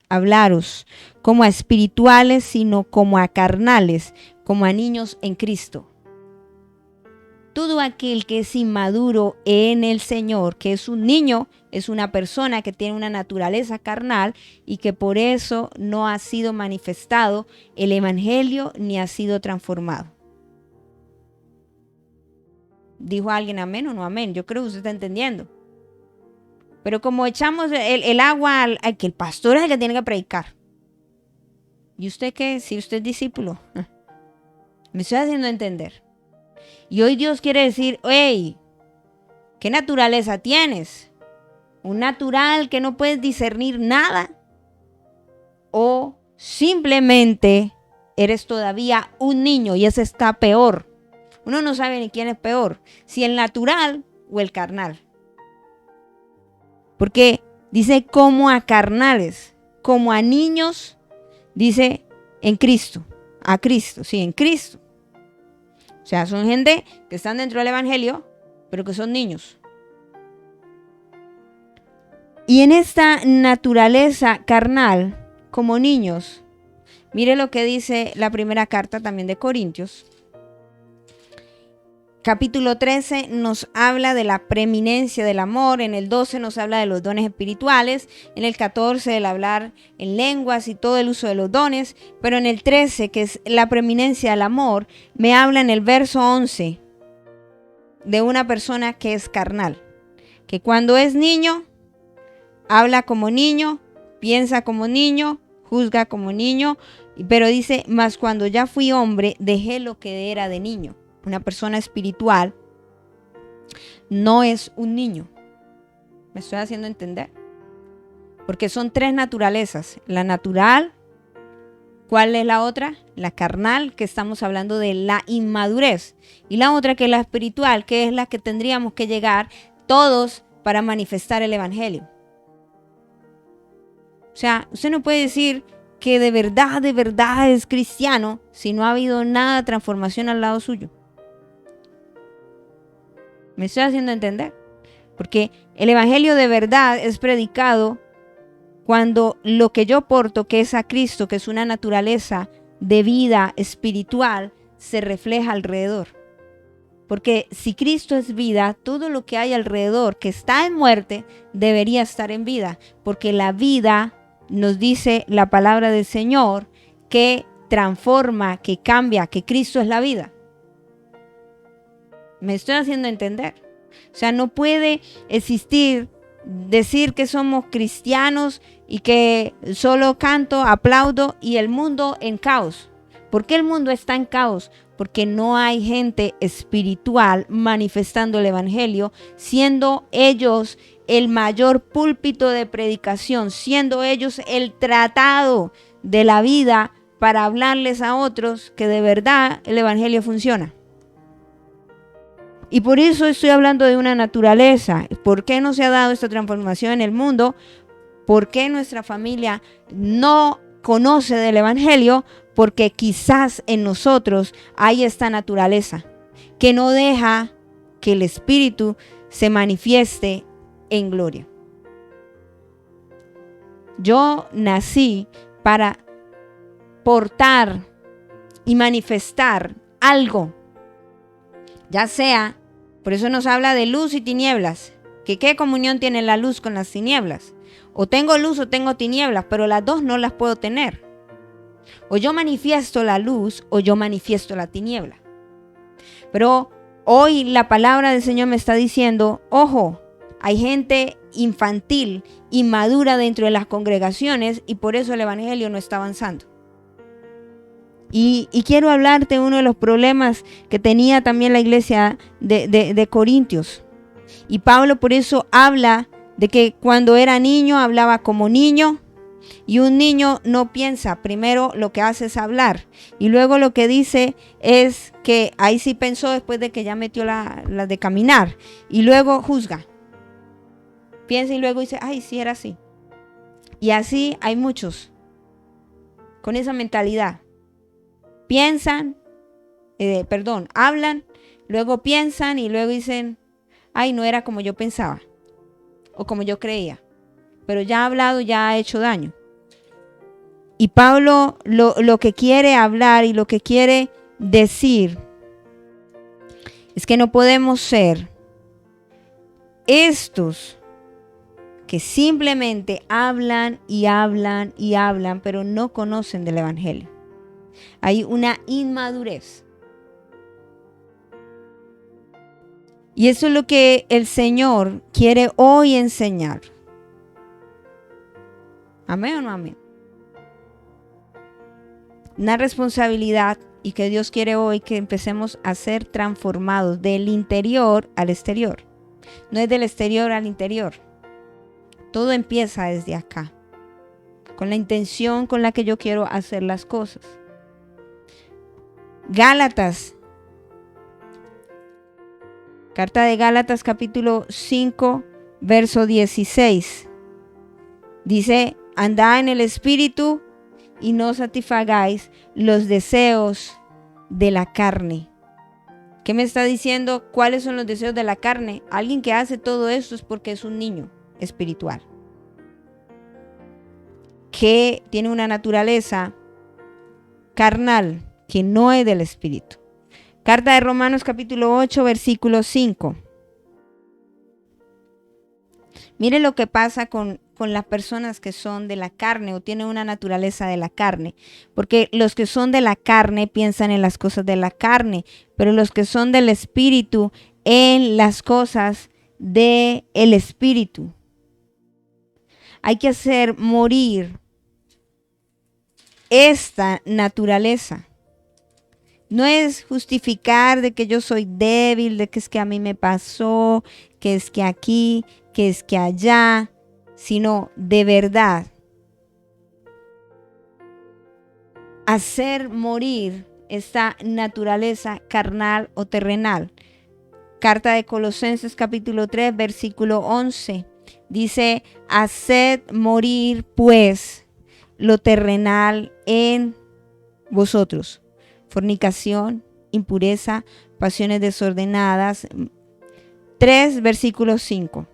hablaros como a espirituales, sino como a carnales, como a niños en Cristo. Todo aquel que es inmaduro en el Señor, que es un niño, es una persona que tiene una naturaleza carnal y que por eso no ha sido manifestado el evangelio ni ha sido transformado. ¿Dijo alguien amén o no amén? Yo creo que usted está entendiendo. Pero como echamos el agua al que el pastor es el que tiene que predicar. ¿Y usted qué? Si usted es discípulo. Me estoy haciendo entender. Y hoy Dios quiere decir, hey, ¿qué naturaleza tienes? Un natural que no puedes discernir nada. o simplemente eres todavía un niño y ese está peor. Uno no sabe ni quién es peor, si el natural o el carnal. Porque dice como a carnales, como a niños, dice en Cristo, a Cristo, sí, en Cristo. O sea, son gente que están dentro del evangelio, pero que son niños. Y en esta naturaleza carnal, como niños, mire lo que dice la primera carta también de Corintios. Capítulo 13 nos habla de la preeminencia del amor, en el 12 nos habla de los dones espirituales, en el 14 del hablar en lenguas y todo el uso de los dones, pero en el 13, que es la preeminencia del amor, me habla en el verso 11 de una persona que es carnal, que cuando es niño, habla como niño, piensa como niño, juzga como niño, pero dice, mas cuando ya fui hombre, dejé lo que era de niño. Una persona espiritual no es un niño. ¿Me estoy haciendo entender? Porque son tres naturalezas. La natural, ¿cuál es la otra? La carnal, que estamos hablando de la inmadurez. Y la otra que es la espiritual, que es la que tendríamos que llegar todos para manifestar el evangelio. O sea, usted no puede decir que de verdad es cristiano si no ha habido nada de transformación al lado suyo. ¿Me estoy haciendo entender? Porque el evangelio de verdad es predicado cuando lo que yo porto, que es a Cristo, que es una naturaleza de vida espiritual, se refleja alrededor. Porque si Cristo es vida, todo lo que hay alrededor que está en muerte debería estar en vida. Porque la vida, nos dice la palabra del Señor, que transforma, que cambia, que Cristo es la vida. Me estoy haciendo entender. O sea, no puede existir, decir que somos cristianos y que solo canto, aplaudo y el mundo en caos. ¿Por qué el mundo está en caos? Porque no hay gente espiritual manifestando el evangelio, siendo ellos el mayor púlpito de predicación, siendo ellos el tratado de la vida para hablarles a otros que de verdad el evangelio funciona. Y por eso estoy hablando de una naturaleza. ¿Por qué no se ha dado esta transformación en el mundo? ¿Por qué nuestra familia no conoce del evangelio? Porque quizás en nosotros hay esta naturaleza que no deja que el Espíritu se manifieste en gloria. Yo nací para portar y manifestar algo. Ya sea, por eso nos habla de luz y tinieblas, que qué comunión tiene la luz con las tinieblas. O tengo luz o tengo tinieblas, pero las dos no las puedo tener. O yo manifiesto la luz o yo manifiesto la tiniebla. Pero hoy la palabra del Señor me está diciendo, ojo, hay gente infantil, inmadura dentro de las congregaciones y por eso el evangelio no está avanzando. Y quiero hablarte de uno de los problemas que tenía también la iglesia de Corintios. Y Pablo por eso habla de que cuando era niño hablaba como niño. Y un niño no piensa, primero lo que hace es hablar. Y luego lo que dice es que ahí sí pensó después de que ya metió la de caminar. Y luego juzga. Piensa y luego dice, ay, sí era así. Y así hay muchos con esa mentalidad. Hablan, luego piensan y luego dicen, ay, no era como yo pensaba o como yo creía, pero ya ha hablado, ya ha hecho daño. Y Pablo lo que quiere hablar y lo que quiere decir es que no podemos ser estos que simplemente hablan y hablan y hablan, pero no conocen del evangelio. Hay una inmadurez. Y eso es lo que el Señor quiere hoy enseñar. ¿Amén o no amén? Una responsabilidad y que Dios quiere hoy que empecemos a ser transformados del interior al exterior. No es del exterior al interior. Todo empieza desde acá. con la intención con la que yo quiero hacer las cosas. Gálatas. Carta de Gálatas capítulo 5, verso 16. Dice, andad en el Espíritu y no satisfagáis los deseos de la carne. ¿Qué me está diciendo? ¿Cuáles son los deseos de la carne? Alguien que hace todo esto es porque es un niño espiritual, que tiene una naturaleza carnal, que no es del Espíritu. Carta de Romanos capítulo 8, versículo 5. Mire lo que pasa con las personas que son de la carne o tienen una naturaleza de la carne. Porque los que son de la carne piensan en las cosas de la carne, pero los que son del Espíritu en las cosas del Espíritu. Hay que hacer morir esta naturaleza. No es justificar de que yo soy débil, de que es que a mí me pasó, que es que aquí, que es que allá, sino de verdad hacer morir esta naturaleza carnal o terrenal. Carta de Colosenses capítulo 3, versículo 11. Dice, haced morir pues lo terrenal en vosotros. Fornicación, impureza, pasiones desordenadas. 3, versículo 5.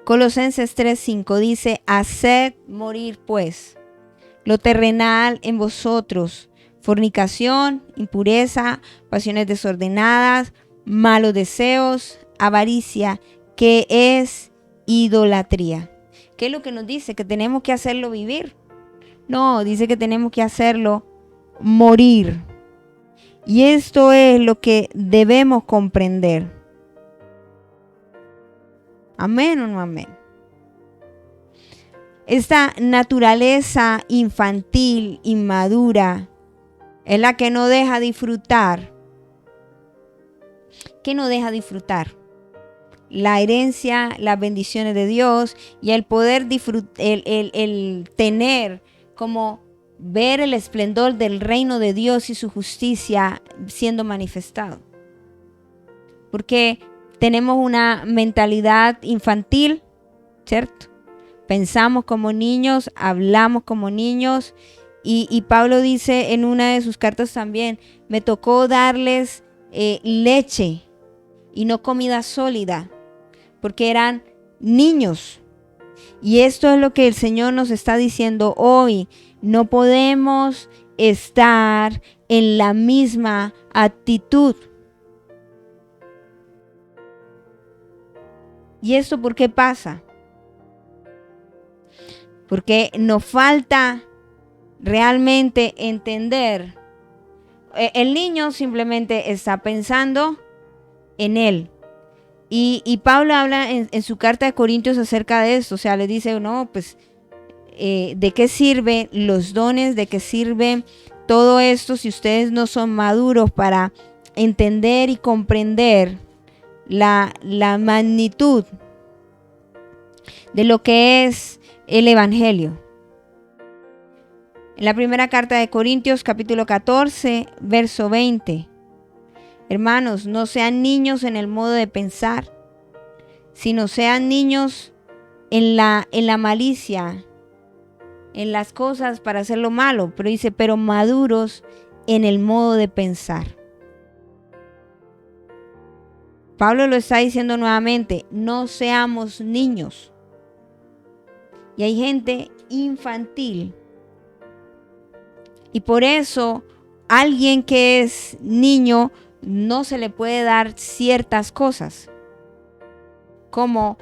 Colosenses 3:5 dice, haced morir pues lo terrenal en vosotros, fornicación, impureza, pasiones desordenadas, malos deseos, avaricia, que es idolatría. ¿Qué es lo que nos dice? Que tenemos que hacerlo vivir. No, dice que tenemos que hacerlo morir. Y esto es lo que debemos comprender. Amén o no amén. Esta naturaleza infantil, inmadura, es la que no deja disfrutar. ¿Qué no deja disfrutar? La herencia, las bendiciones de Dios y el poder disfrutar, el tener como ver el esplendor del reino de Dios y su justicia siendo manifestado. Porque tenemos una mentalidad infantil, ¿cierto? Pensamos como niños, hablamos como niños y Pablo dice en una de sus cartas también, me tocó darles leche y no comida sólida, porque eran niños. Y esto es lo que el Señor nos está diciendo hoy. No podemos estar en la misma actitud. ¿Y esto por qué pasa? Porque nos falta realmente entender. El niño simplemente está pensando en él. Y Pablo habla en su carta de Corintios acerca de esto. O sea, le dice, no, pues, ¿de qué sirven los dones? ¿De qué sirve todo esto si ustedes no son maduros para entender y comprender la magnitud de lo que es el Evangelio? En la primera carta de Corintios, capítulo 14, verso 20. Hermanos, no sean niños en el modo de pensar, sino sean niños en la malicia, en las cosas para hacer lo malo. Pero dice, pero maduros en el modo de pensar. Pablo lo está diciendo nuevamente, no seamos niños. Y hay gente infantil. Y por eso alguien que es niño no se le puede dar ciertas cosas. Como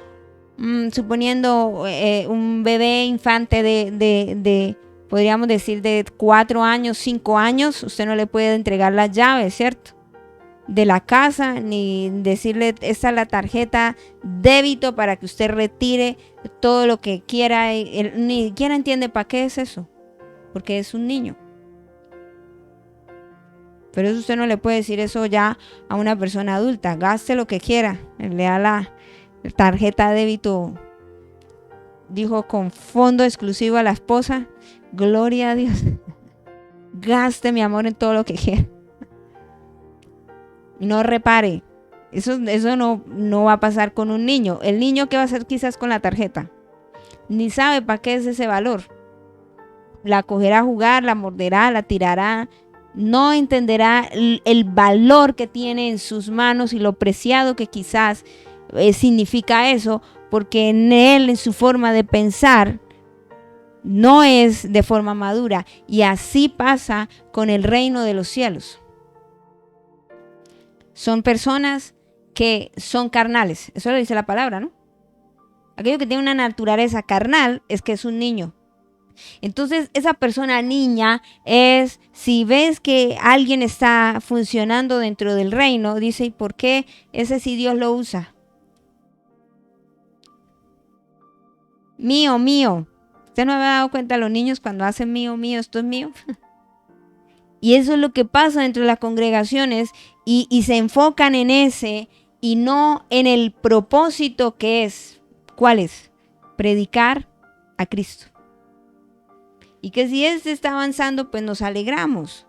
suponiendo un bebé infante de podríamos decir de 4 años, 5 años, usted no le puede entregar las llaves, ¿cierto? De la casa, ni decirle esta es la tarjeta débito para que usted retire todo lo que quiera. Él ni siquiera entiende para qué es eso, porque es un niño. Pero eso usted no le puede decir eso ya a una persona adulta. Gaste lo que quiera, le da la tarjeta débito dijo con fondo exclusivo a la esposa, gloria a Dios, gaste mi amor en todo lo que quiera. No repare, eso no va a pasar con un niño. El niño, ¿qué va a hacer quizás con la tarjeta? Ni sabe para qué es ese valor. La cogerá a jugar, la morderá, la tirará. No entenderá el valor que tiene en sus manos y lo preciado que quizás significa eso, porque en él, en su forma de pensar, no es de forma madura. Y así pasa con el reino de los cielos. Son personas que son carnales. Eso lo dice la palabra, ¿no? Aquello que tiene una naturaleza carnal es que es un niño. Entonces, esa persona niña es, si ves que alguien está funcionando dentro del reino, dice, ¿y por qué ese sí Dios lo usa? Mío, mío. ¿Usted no había dado cuenta de los niños cuando hacen mío, mío, esto es mío? Y eso es lo que pasa dentro de las congregaciones y se enfocan en ese y no en el propósito que es. ¿Cuál es? Predicar a Cristo. Y que si este está avanzando, pues nos alegramos.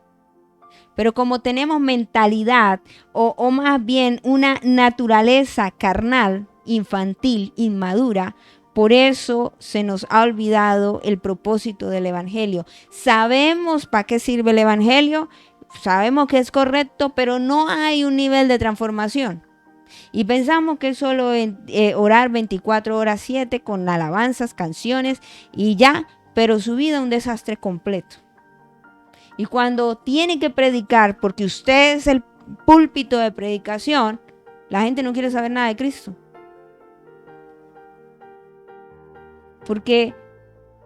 Pero como tenemos mentalidad o más bien una naturaleza carnal, infantil, inmadura, por eso se nos ha olvidado el propósito del evangelio. Sabemos para qué sirve el evangelio, sabemos que es correcto, pero no hay un nivel de transformación. Y pensamos que es solo orar 24 horas 7 con alabanzas, canciones y ya, pero su vida es un desastre completo. Y cuando tiene que predicar, porque usted es el púlpito de predicación, la gente no quiere saber nada de Cristo. Porque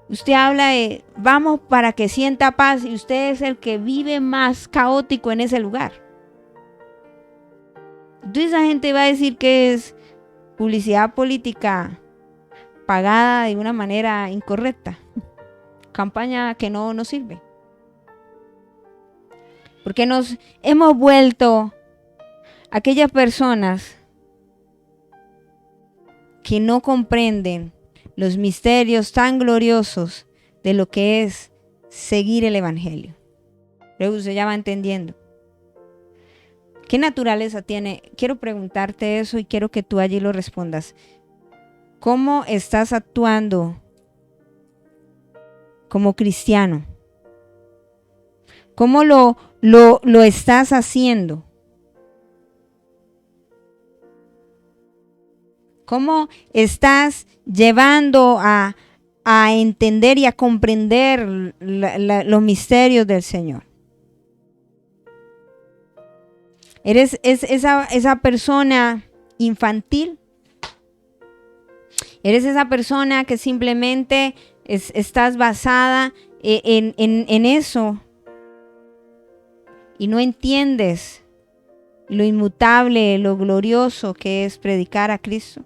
usted habla de vamos para que sienta paz y usted es el que vive más caótico en ese lugar. Entonces esa gente va a decir que es publicidad política pagada de una manera incorrecta. Campaña que no nos sirve. Porque nos hemos vuelto aquellas personas que no comprenden los misterios tan gloriosos de lo que es seguir el evangelio. Luego usted ya va entendiendo. ¿Qué naturaleza tiene? Quiero preguntarte eso y quiero que tú allí lo respondas. ¿Cómo estás actuando como cristiano? ¿Cómo lo estás haciendo? ¿Cómo estás llevando a entender y a comprender los misterios del Señor? ¿Eres esa persona infantil? ¿Eres esa persona que simplemente estás basada en eso y no entiendes lo inmutable, lo glorioso que es predicar a Cristo?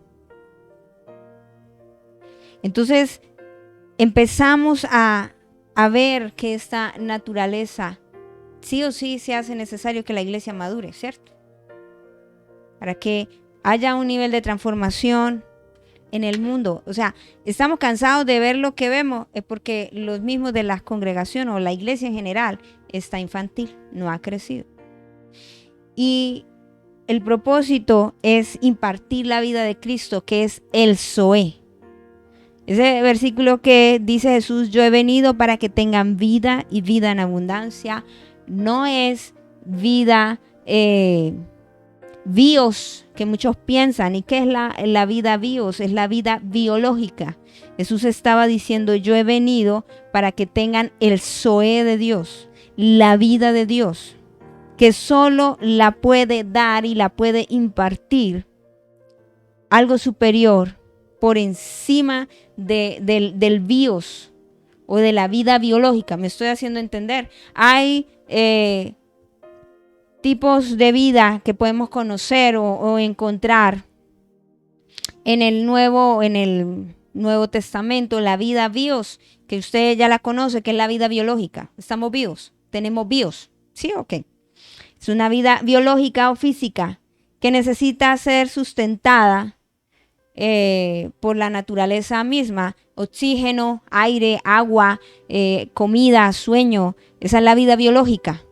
Entonces empezamos a ver que esta naturaleza sí o sí se hace necesario que la iglesia madure, ¿cierto? Para que haya un nivel de transformación en el mundo. O sea, estamos cansados de ver lo que vemos, es porque los mismos de la congregación o la iglesia en general está infantil, no ha crecido. Y el propósito es impartir la vida de Cristo, que es el Zoé. Ese versículo que dice Jesús, yo he venido para que tengan vida y vida en abundancia, no es vida bios que muchos piensan. ¿Y qué es la vida bios? Es la vida biológica. Jesús estaba diciendo, yo he venido para que tengan el Zoé de Dios, la vida de Dios, que solo la puede dar y la puede impartir algo superior por encima del bios o de la vida biológica. Me estoy haciendo entender. Hay tipos de vida que podemos conocer o encontrar en el Nuevo Testamento. La vida bios, que usted ya la conoce, que es la vida biológica. Estamos vivos, tenemos bios. ¿Sí o qué? Es una vida biológica o física que necesita ser sustentada por la naturaleza misma. Oxígeno, aire, agua, comida, sueño. Esa es la vida biológica.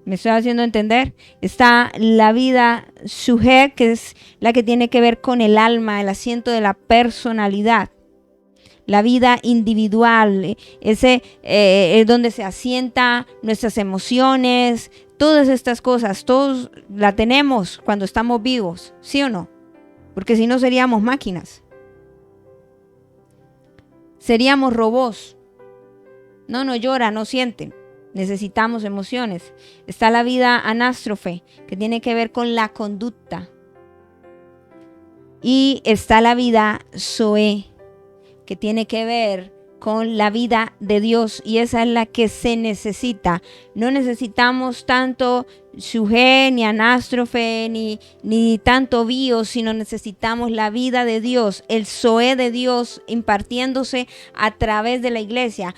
¿Me estoy haciendo entender? Está la vida Shuhe, que es la que tiene que ver con el alma, el asiento de la personalidad. La vida individual, ese es donde se asienta nuestras emociones, todas estas cosas, todos la tenemos cuando estamos vivos, ¿sí o no? Porque si no seríamos máquinas. Seríamos robots. No llora, no sienten. Necesitamos emociones. Está la vida anástrofe, que tiene que ver con la conducta. Y está la vida Zoe, que tiene que ver con la vida de Dios, y esa es la que se necesita. No necesitamos tanto Shuhe, ni anástrofe, ni tanto bios, sino necesitamos la vida de Dios, el Zoe de Dios impartiéndose a través de la iglesia.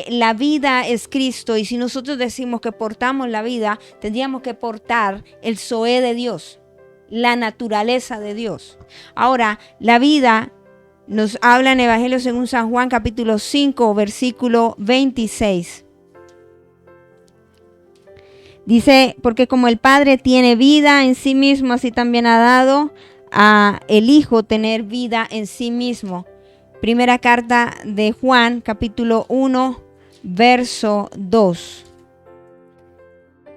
La vida es Cristo, y si nosotros decimos que portamos la vida, tendríamos que portar el Zoe de Dios, la naturaleza de Dios. Ahora, la vida nos habla en Evangelio según San Juan, capítulo 5, versículo 26. Dice, porque como el Padre tiene vida en sí mismo, así también ha dado a el Hijo tener vida en sí mismo. Primera carta de Juan, capítulo 1, verso 2.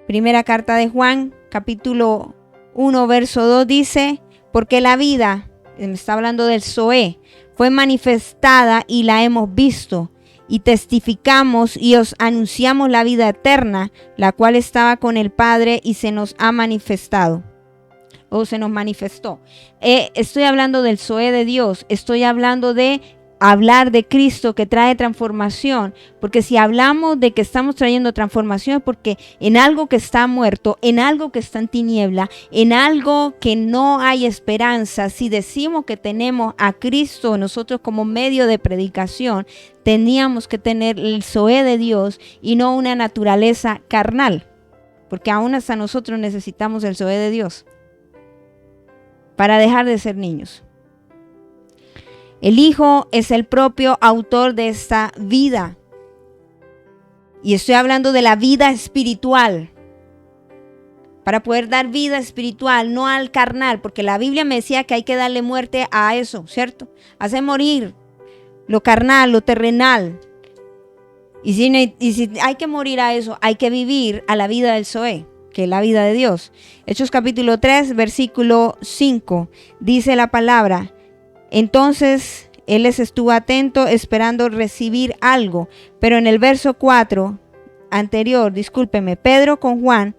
Primera carta de Juan, capítulo 1, verso 2 dice, porque la vida, me está hablando del Zoe, fue manifestada y la hemos visto, y testificamos y os anunciamos la vida eterna, la cual estaba con el Padre y se nos ha manifestado, o se nos manifestó. Estoy hablando del Zoe de Dios, estoy hablando de hablar de Cristo que trae transformación, porque si hablamos de que estamos trayendo transformación, porque en algo que está muerto, en algo que está en tiniebla, en algo que no hay esperanza, si decimos que tenemos a Cristo nosotros como medio de predicación, teníamos que tener el Zoe de Dios y no una naturaleza carnal, porque aún hasta nosotros necesitamos el Zoe de Dios para dejar de ser niños. El Hijo es el propio autor de esta vida. Y estoy hablando de la vida espiritual. Para poder dar vida espiritual, no al carnal, porque la Biblia me decía que hay que darle muerte a eso, ¿cierto? Hace morir lo carnal, lo terrenal. Y si hay que morir a eso, hay que vivir a la vida del Zoe, que es la vida de Dios. Hechos capítulo 3, versículo 5, dice la palabra. Entonces él les estuvo atento esperando recibir algo. Pero en el verso 4 anterior, Pedro con Juan,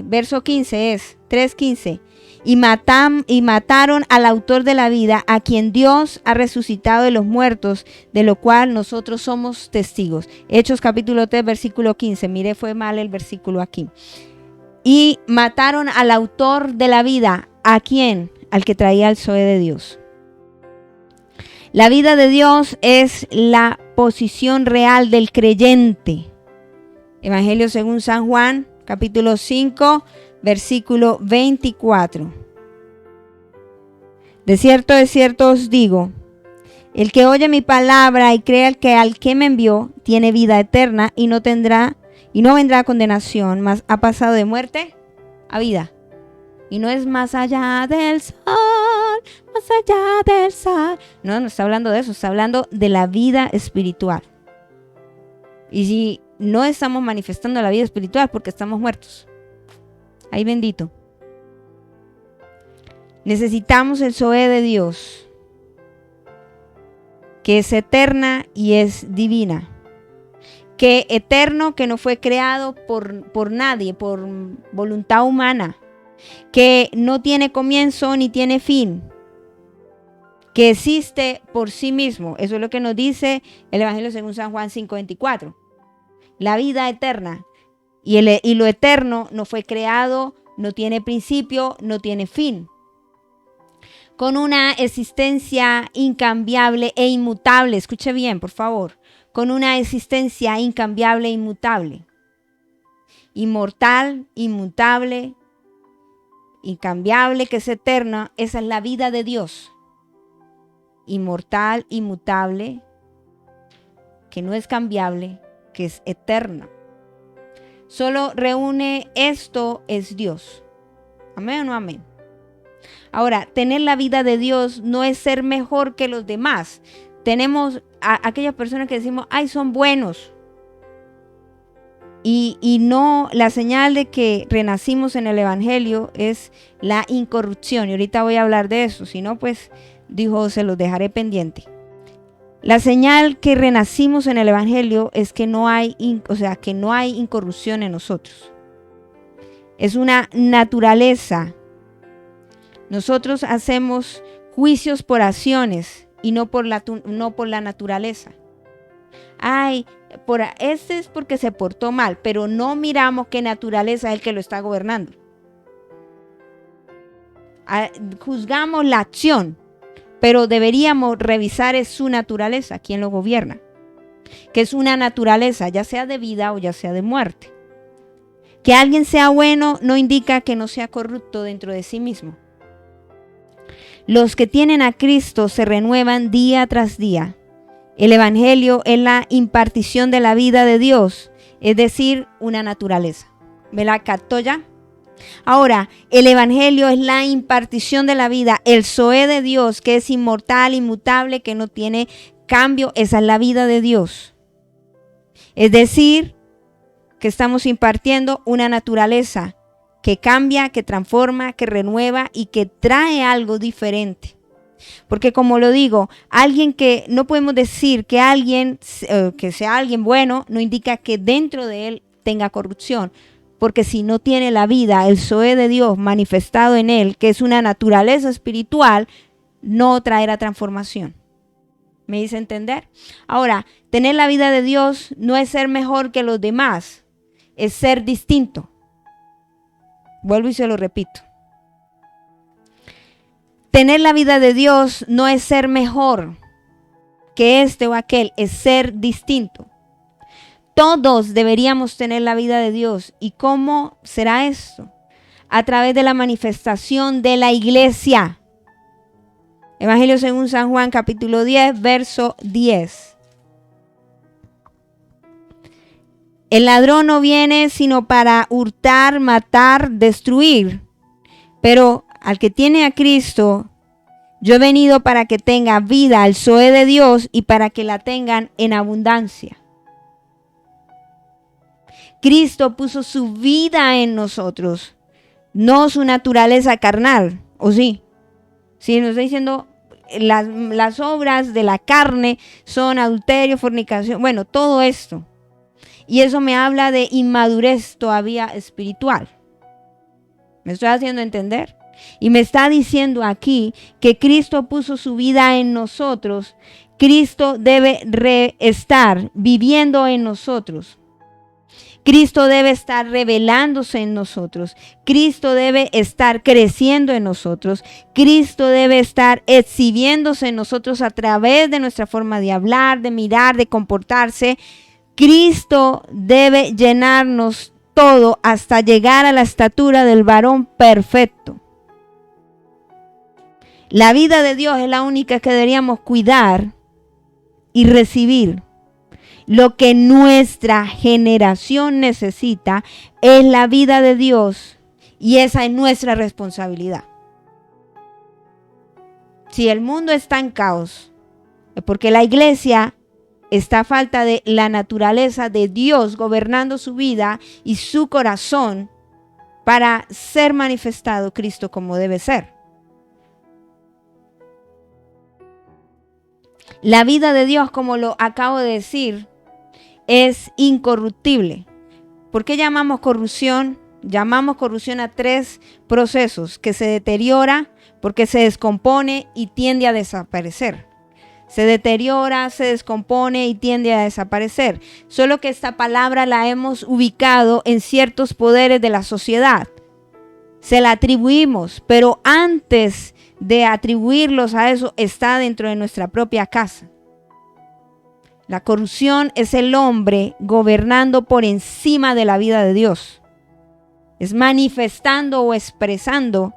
verso 15 es, 3:15. Y mataron al autor de la vida, a quien Dios ha resucitado de los muertos, de lo cual nosotros somos testigos. Hechos capítulo 3, versículo 15. Mire, fue mal el versículo aquí. Y mataron al autor de la vida. ¿A quién? Al que traía el Zoe de Dios. La vida de Dios es la posición real del creyente. Evangelio según San Juan, capítulo 5, versículo 24. De cierto os digo, el que oye mi palabra y cree al que me envió, tiene vida eterna y no vendrá a condenación, mas ha pasado de muerte a vida. Y no es más allá del sol, más allá del sol. No está hablando de eso, está hablando de la vida espiritual. Y si no estamos manifestando la vida espiritual, porque estamos muertos. Ay, bendito. Necesitamos el Zoe de Dios, que es eterna y es divina. Que eterno, que no fue creado por nadie, por voluntad humana, que no tiene comienzo ni tiene fin, que existe por sí mismo. Eso es lo que nos dice el Evangelio según San Juan 5:24. La vida eterna. Y lo eterno no fue creado, no tiene principio, no tiene fin. Con una existencia incambiable e inmutable. Escuche bien, por favor. Con una existencia incambiable e inmutable. Inmortal, inmutable, incambiable, que es eterna, esa es la vida de Dios. Inmortal, inmutable, que no es cambiable, que es eterna. Solo reúne esto es Dios. Amén o no amén. Ahora, tener la vida de Dios no es ser mejor que los demás. Tenemos a aquellas personas que decimos, ay, son buenos. Y no, la señal de que renacimos en el Evangelio es la incorrupción. Y ahorita voy a hablar de eso. Si no, pues dijo, se los dejaré pendiente. La señal que renacimos en el Evangelio es que no hay incorrupción en nosotros. Es una naturaleza. Nosotros hacemos juicios por acciones y no por la naturaleza. Ay, este es porque se portó mal, pero no miramos qué naturaleza es el que lo está gobernando. Juzgamos la acción, pero deberíamos revisar su naturaleza, quién lo gobierna. Que es una naturaleza, ya sea de vida o ya sea de muerte. Que alguien sea bueno no indica que no sea corrupto dentro de sí mismo. Los que tienen a Cristo se renuevan día tras día. El Evangelio es la impartición de la vida de Dios, es decir, una naturaleza. ¿Me la captó ya? Ahora, el Evangelio es la impartición de la vida, el Zoé de Dios, que es inmortal, inmutable, que no tiene cambio. Esa es la vida de Dios. Es decir, que estamos impartiendo una naturaleza que cambia, que transforma, que renueva y que trae algo diferente. Porque como lo digo, alguien que no podemos decir que sea alguien bueno, no indica que dentro de él tenga corrupción. Porque si no tiene la vida, el Zoé de Dios manifestado en él, que es una naturaleza espiritual, no traerá transformación. ¿Me hice entender? Ahora, tener la vida de Dios no es ser mejor que los demás, es ser distinto. Vuelvo y se lo repito. Tener la vida de Dios no es ser mejor que este o aquel, es ser distinto. Todos deberíamos tener la vida de Dios. ¿Y cómo será esto? A través de la manifestación de la iglesia. Evangelio según San Juan, capítulo 10, verso 10. El ladrón no viene sino para hurtar, matar, destruir. Pero al que tiene a Cristo, yo he venido para que tenga vida, al Zoé de Dios, y para que la tengan en abundancia. Cristo puso su vida en nosotros, no su naturaleza carnal, ¿o sí? Sí, nos está diciendo, las obras de la carne son adulterio, fornicación, bueno, todo esto. Y eso me habla de inmadurez todavía espiritual. ¿Me estoy haciendo entender? Y me está diciendo aquí que Cristo puso su vida en nosotros. Cristo debe estar viviendo en nosotros. Cristo debe estar revelándose en nosotros. Cristo debe estar creciendo en nosotros. Cristo debe estar exhibiéndose en nosotros a través de nuestra forma de hablar, de mirar, de comportarse. Cristo debe llenarnos todo hasta llegar a la estatura del varón perfecto. La vida de Dios es la única que deberíamos cuidar y recibir. Lo que nuestra generación necesita es la vida de Dios y esa es nuestra responsabilidad. Si el mundo está en caos, es porque la iglesia está a falta de la naturaleza de Dios gobernando su vida y su corazón para ser manifestado Cristo como debe ser. La vida de Dios, como lo acabo de decir, es incorruptible. ¿Por qué llamamos corrupción? Llamamos corrupción a 3 procesos: que se deteriora, porque se descompone y tiende a desaparecer. Se deteriora, se descompone y tiende a desaparecer. Solo que esta palabra la hemos ubicado en ciertos poderes de la sociedad. Se la atribuimos, pero antes de atribuirlos a eso está dentro de nuestra propia casa. La corrupción es el hombre gobernando por encima de la vida de Dios. Es manifestando o expresando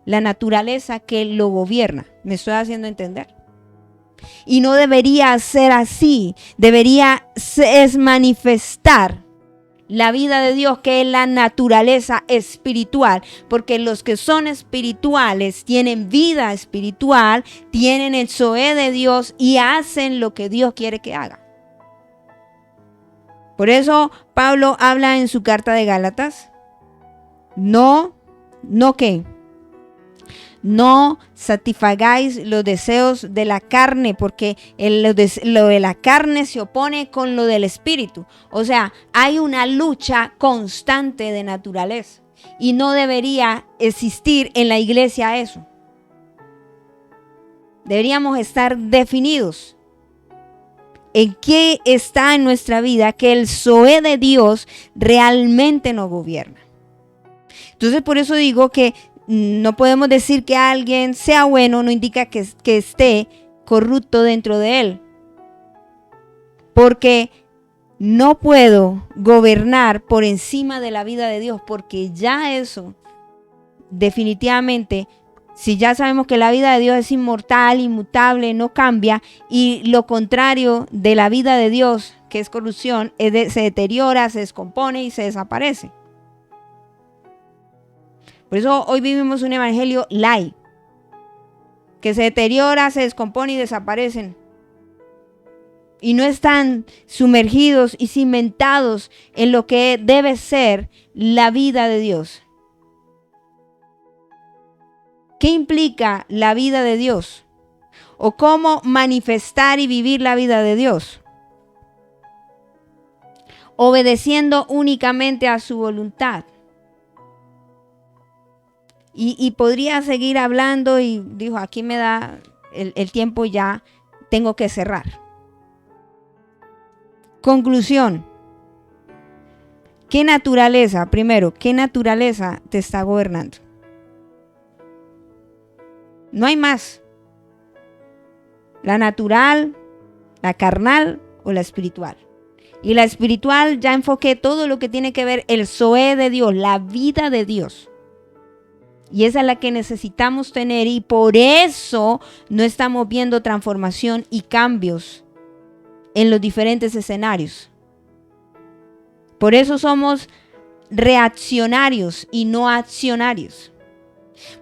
la naturaleza que lo gobierna. ¿Me estoy haciendo entender? Y no debería ser así. Es manifestar la vida de Dios, que es la naturaleza espiritual, porque los que son espirituales tienen vida espiritual, tienen el Zoé de Dios y hacen lo que Dios quiere que haga. Por eso Pablo habla en su carta de Gálatas, no satisfagáis los deseos de la carne, porque lo de la carne se opone con lo del espíritu. O sea, hay una lucha constante de naturaleza y no debería existir en la iglesia eso. Deberíamos estar definidos en qué está en nuestra vida, que el Zoé de Dios realmente nos gobierna. Entonces, por eso digo que no podemos decir que alguien sea bueno, no indica que esté corrupto dentro de él. Porque no puedo gobernar por encima de la vida de Dios, porque ya eso, definitivamente, si ya sabemos que la vida de Dios es inmortal, inmutable, no cambia, y lo contrario de la vida de Dios, que es corrupción, se deteriora, se descompone y se desaparece. Por eso hoy vivimos un evangelio light, que se deteriora, se descompone y desaparecen. Y no están sumergidos y cimentados en lo que debe ser la vida de Dios. ¿Qué implica la vida de Dios? ¿O cómo manifestar y vivir la vida de Dios? Obedeciendo únicamente a su voluntad. Y podría seguir hablando y dijo, aquí me da el tiempo, ya tengo que cerrar. Conclusión. ¿Qué naturaleza, primero, qué naturaleza te está gobernando? No hay más. La natural, la carnal o la espiritual. Y la espiritual ya enfoqué todo lo que tiene que ver el Zoé de Dios, la vida de Dios. Y esa es la que necesitamos tener, y por eso no estamos viendo transformación y cambios en los diferentes escenarios. Por eso somos reaccionarios y no accionarios.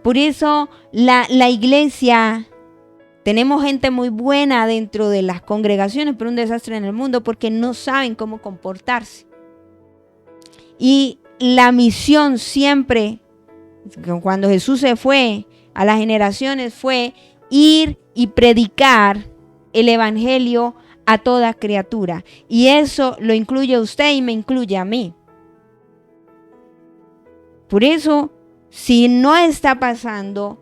Por eso la iglesia, tenemos gente muy buena dentro de las congregaciones, pero un desastre en el mundo porque no saben cómo comportarse. Y la misión siempre, cuando Jesús se fue a las generaciones, fue ir y predicar el evangelio a toda criatura. Y eso lo incluye a usted y me incluye a mí. Por eso, si no está pasando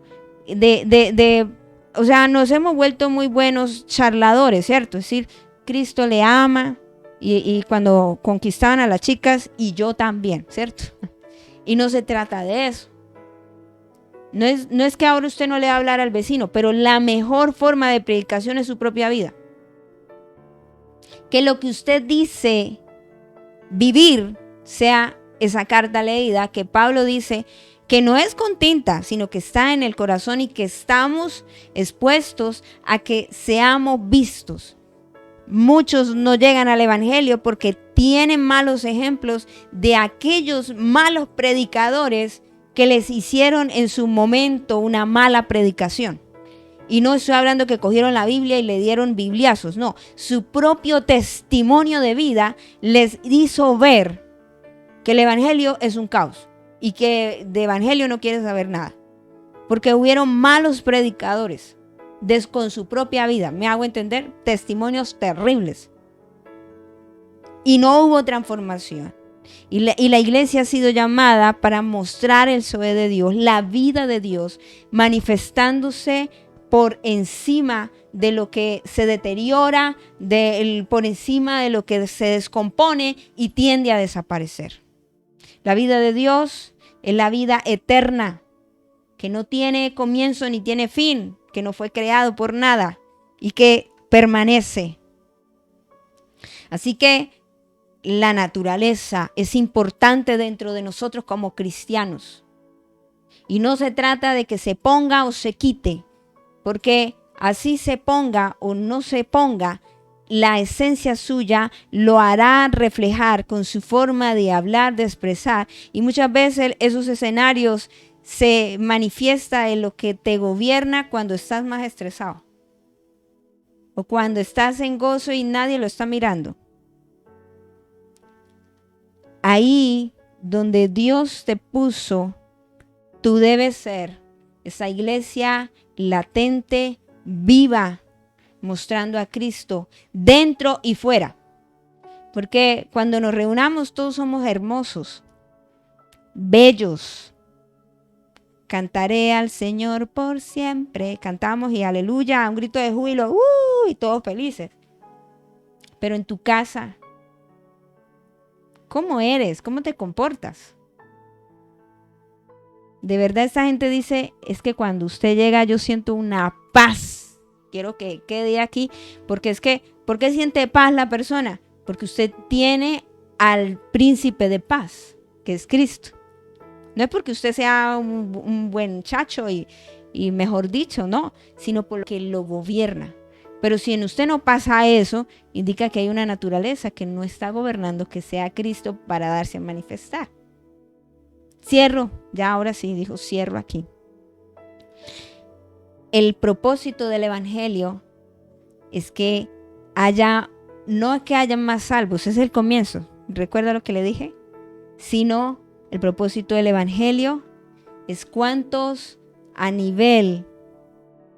o sea, nos hemos vuelto muy buenos charladores, ¿cierto? Es decir, Cristo le ama y cuando conquistaban a las chicas, y yo también, ¿cierto? Y no se trata de eso. No es que ahora usted no le va a hablar al vecino, pero la mejor forma de predicación es su propia vida. Que lo que usted dice vivir sea esa carta leída que Pablo dice que no es con tinta, sino que está en el corazón y que estamos expuestos a que seamos vistos. Muchos no llegan al evangelio porque tienen malos ejemplos de aquellos malos predicadores que les hicieron en su momento una mala predicación. Y no estoy hablando que cogieron la Biblia y le dieron bibliazos, no. Su propio testimonio de vida les hizo ver que el evangelio es un caos y que de evangelio no quiere saber nada. Porque hubieron malos predicadores con su propia vida. ¿Me hago entender? Testimonios terribles. Y no hubo transformación. Y la iglesia ha sido llamada para mostrar el Zoé de Dios, la vida de Dios, manifestándose por encima de lo que se deteriora, por encima de lo que se descompone y tiende a desaparecer. La vida de Dios es la vida eterna, que no tiene comienzo ni tiene fin, que no fue creado por nada y que permanece. Así que la naturaleza es importante dentro de nosotros como cristianos. Y no se trata de que se ponga o se quite, porque así se ponga o no se ponga, la esencia suya lo hará reflejar con su forma de hablar, de expresar. Y muchas veces esos escenarios se manifiesta en lo que te gobierna cuando estás más estresado. O cuando estás en gozo y nadie lo está mirando. Ahí donde Dios te puso, tú debes ser esa iglesia latente, viva, mostrando a Cristo dentro y fuera. Porque cuando nos reunamos todos somos hermosos, bellos. Cantaré al Señor por siempre. Cantamos y aleluya, un grito de júbilo, y todos felices. Pero en tu casa, ¿cómo eres? ¿Cómo te comportas? De verdad esta gente dice, es que cuando usted llega yo siento una paz. Quiero que quede aquí, porque es que, ¿por qué siente paz la persona? Porque usted tiene al príncipe de paz, que es Cristo. No es porque usted sea un buen chacho y mejor dicho, no, sino porque lo gobierna. Pero si en usted no pasa eso, indica que hay una naturaleza que no está gobernando, que sea Cristo para darse a manifestar. Cierro, ya ahora sí, dijo, cierro aquí. El propósito del evangelio es que no es que haya más salvos, es el comienzo. ¿Recuerda lo que le dije? Sino el propósito del evangelio es cuántos a nivel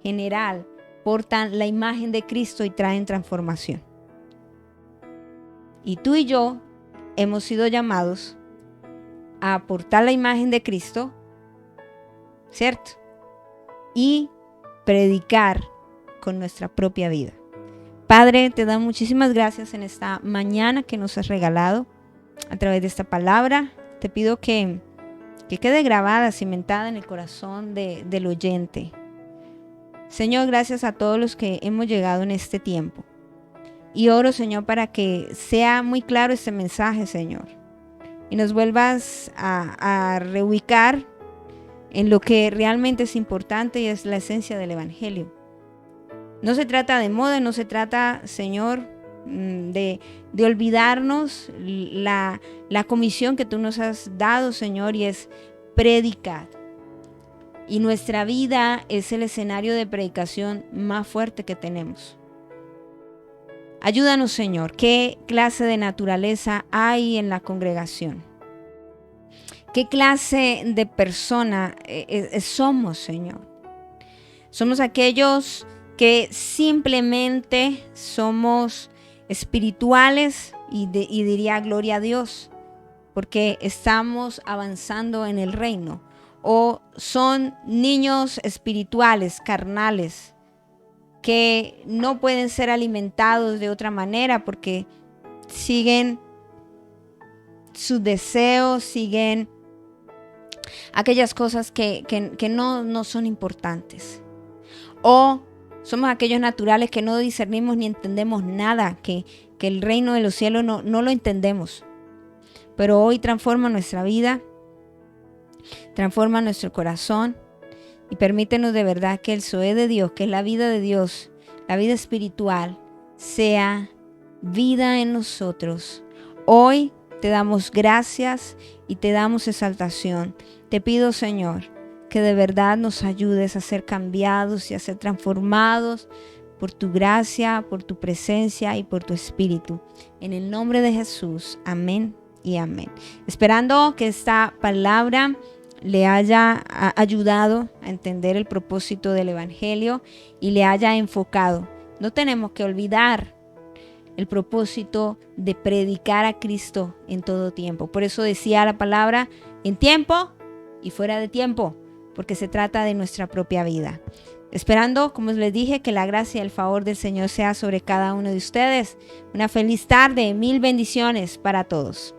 general portan la imagen de Cristo y traen transformación. Y tú y yo hemos sido llamados a aportar la imagen de Cristo, ¿cierto? Y predicar con nuestra propia vida. Padre, te damos muchísimas gracias en esta mañana que nos has regalado a través de esta palabra. Te pido que quede grabada, cimentada en el corazón del oyente. Señor, gracias a todos los que hemos llegado en este tiempo. Y oro, Señor, para que sea muy claro este mensaje, Señor. Y nos vuelvas a reubicar en lo que realmente es importante y es la esencia del evangelio. No se trata de moda, no se trata, Señor, de olvidarnos la comisión que tú nos has dado, Señor, y es predicar. Y nuestra vida es el escenario de predicación más fuerte que tenemos. Ayúdanos, Señor. ¿Qué clase de naturaleza hay en la congregación? ¿Qué clase de persona somos, Señor? Somos aquellos que simplemente somos espirituales y diría gloria a Dios, porque estamos avanzando en el reino. O son niños espirituales, carnales, que no pueden ser alimentados de otra manera porque siguen sus deseos, siguen aquellas cosas que no son importantes. O somos aquellos naturales que no discernimos ni entendemos nada, que el reino de los cielos no lo entendemos. Pero hoy transforma nuestra vida, transforma nuestro corazón y permítenos de verdad que el Zoé de Dios, que es la vida de Dios, la vida espiritual, sea vida en nosotros. Hoy te damos gracias y te damos exaltación. Te pido, Señor, que de verdad nos ayudes a ser cambiados y a ser transformados por tu gracia, por tu presencia y por tu espíritu. En el nombre de Jesús, amén y amén. Esperando que esta palabra le haya ayudado a entender el propósito del evangelio y le haya enfocado. No tenemos que olvidar el propósito de predicar a Cristo en todo tiempo. Por eso decía la palabra en tiempo y fuera de tiempo, porque se trata de nuestra propia vida. Esperando, como les dije, que la gracia y el favor del Señor sea sobre cada uno de ustedes. Una feliz tarde, 1000 bendiciones para todos.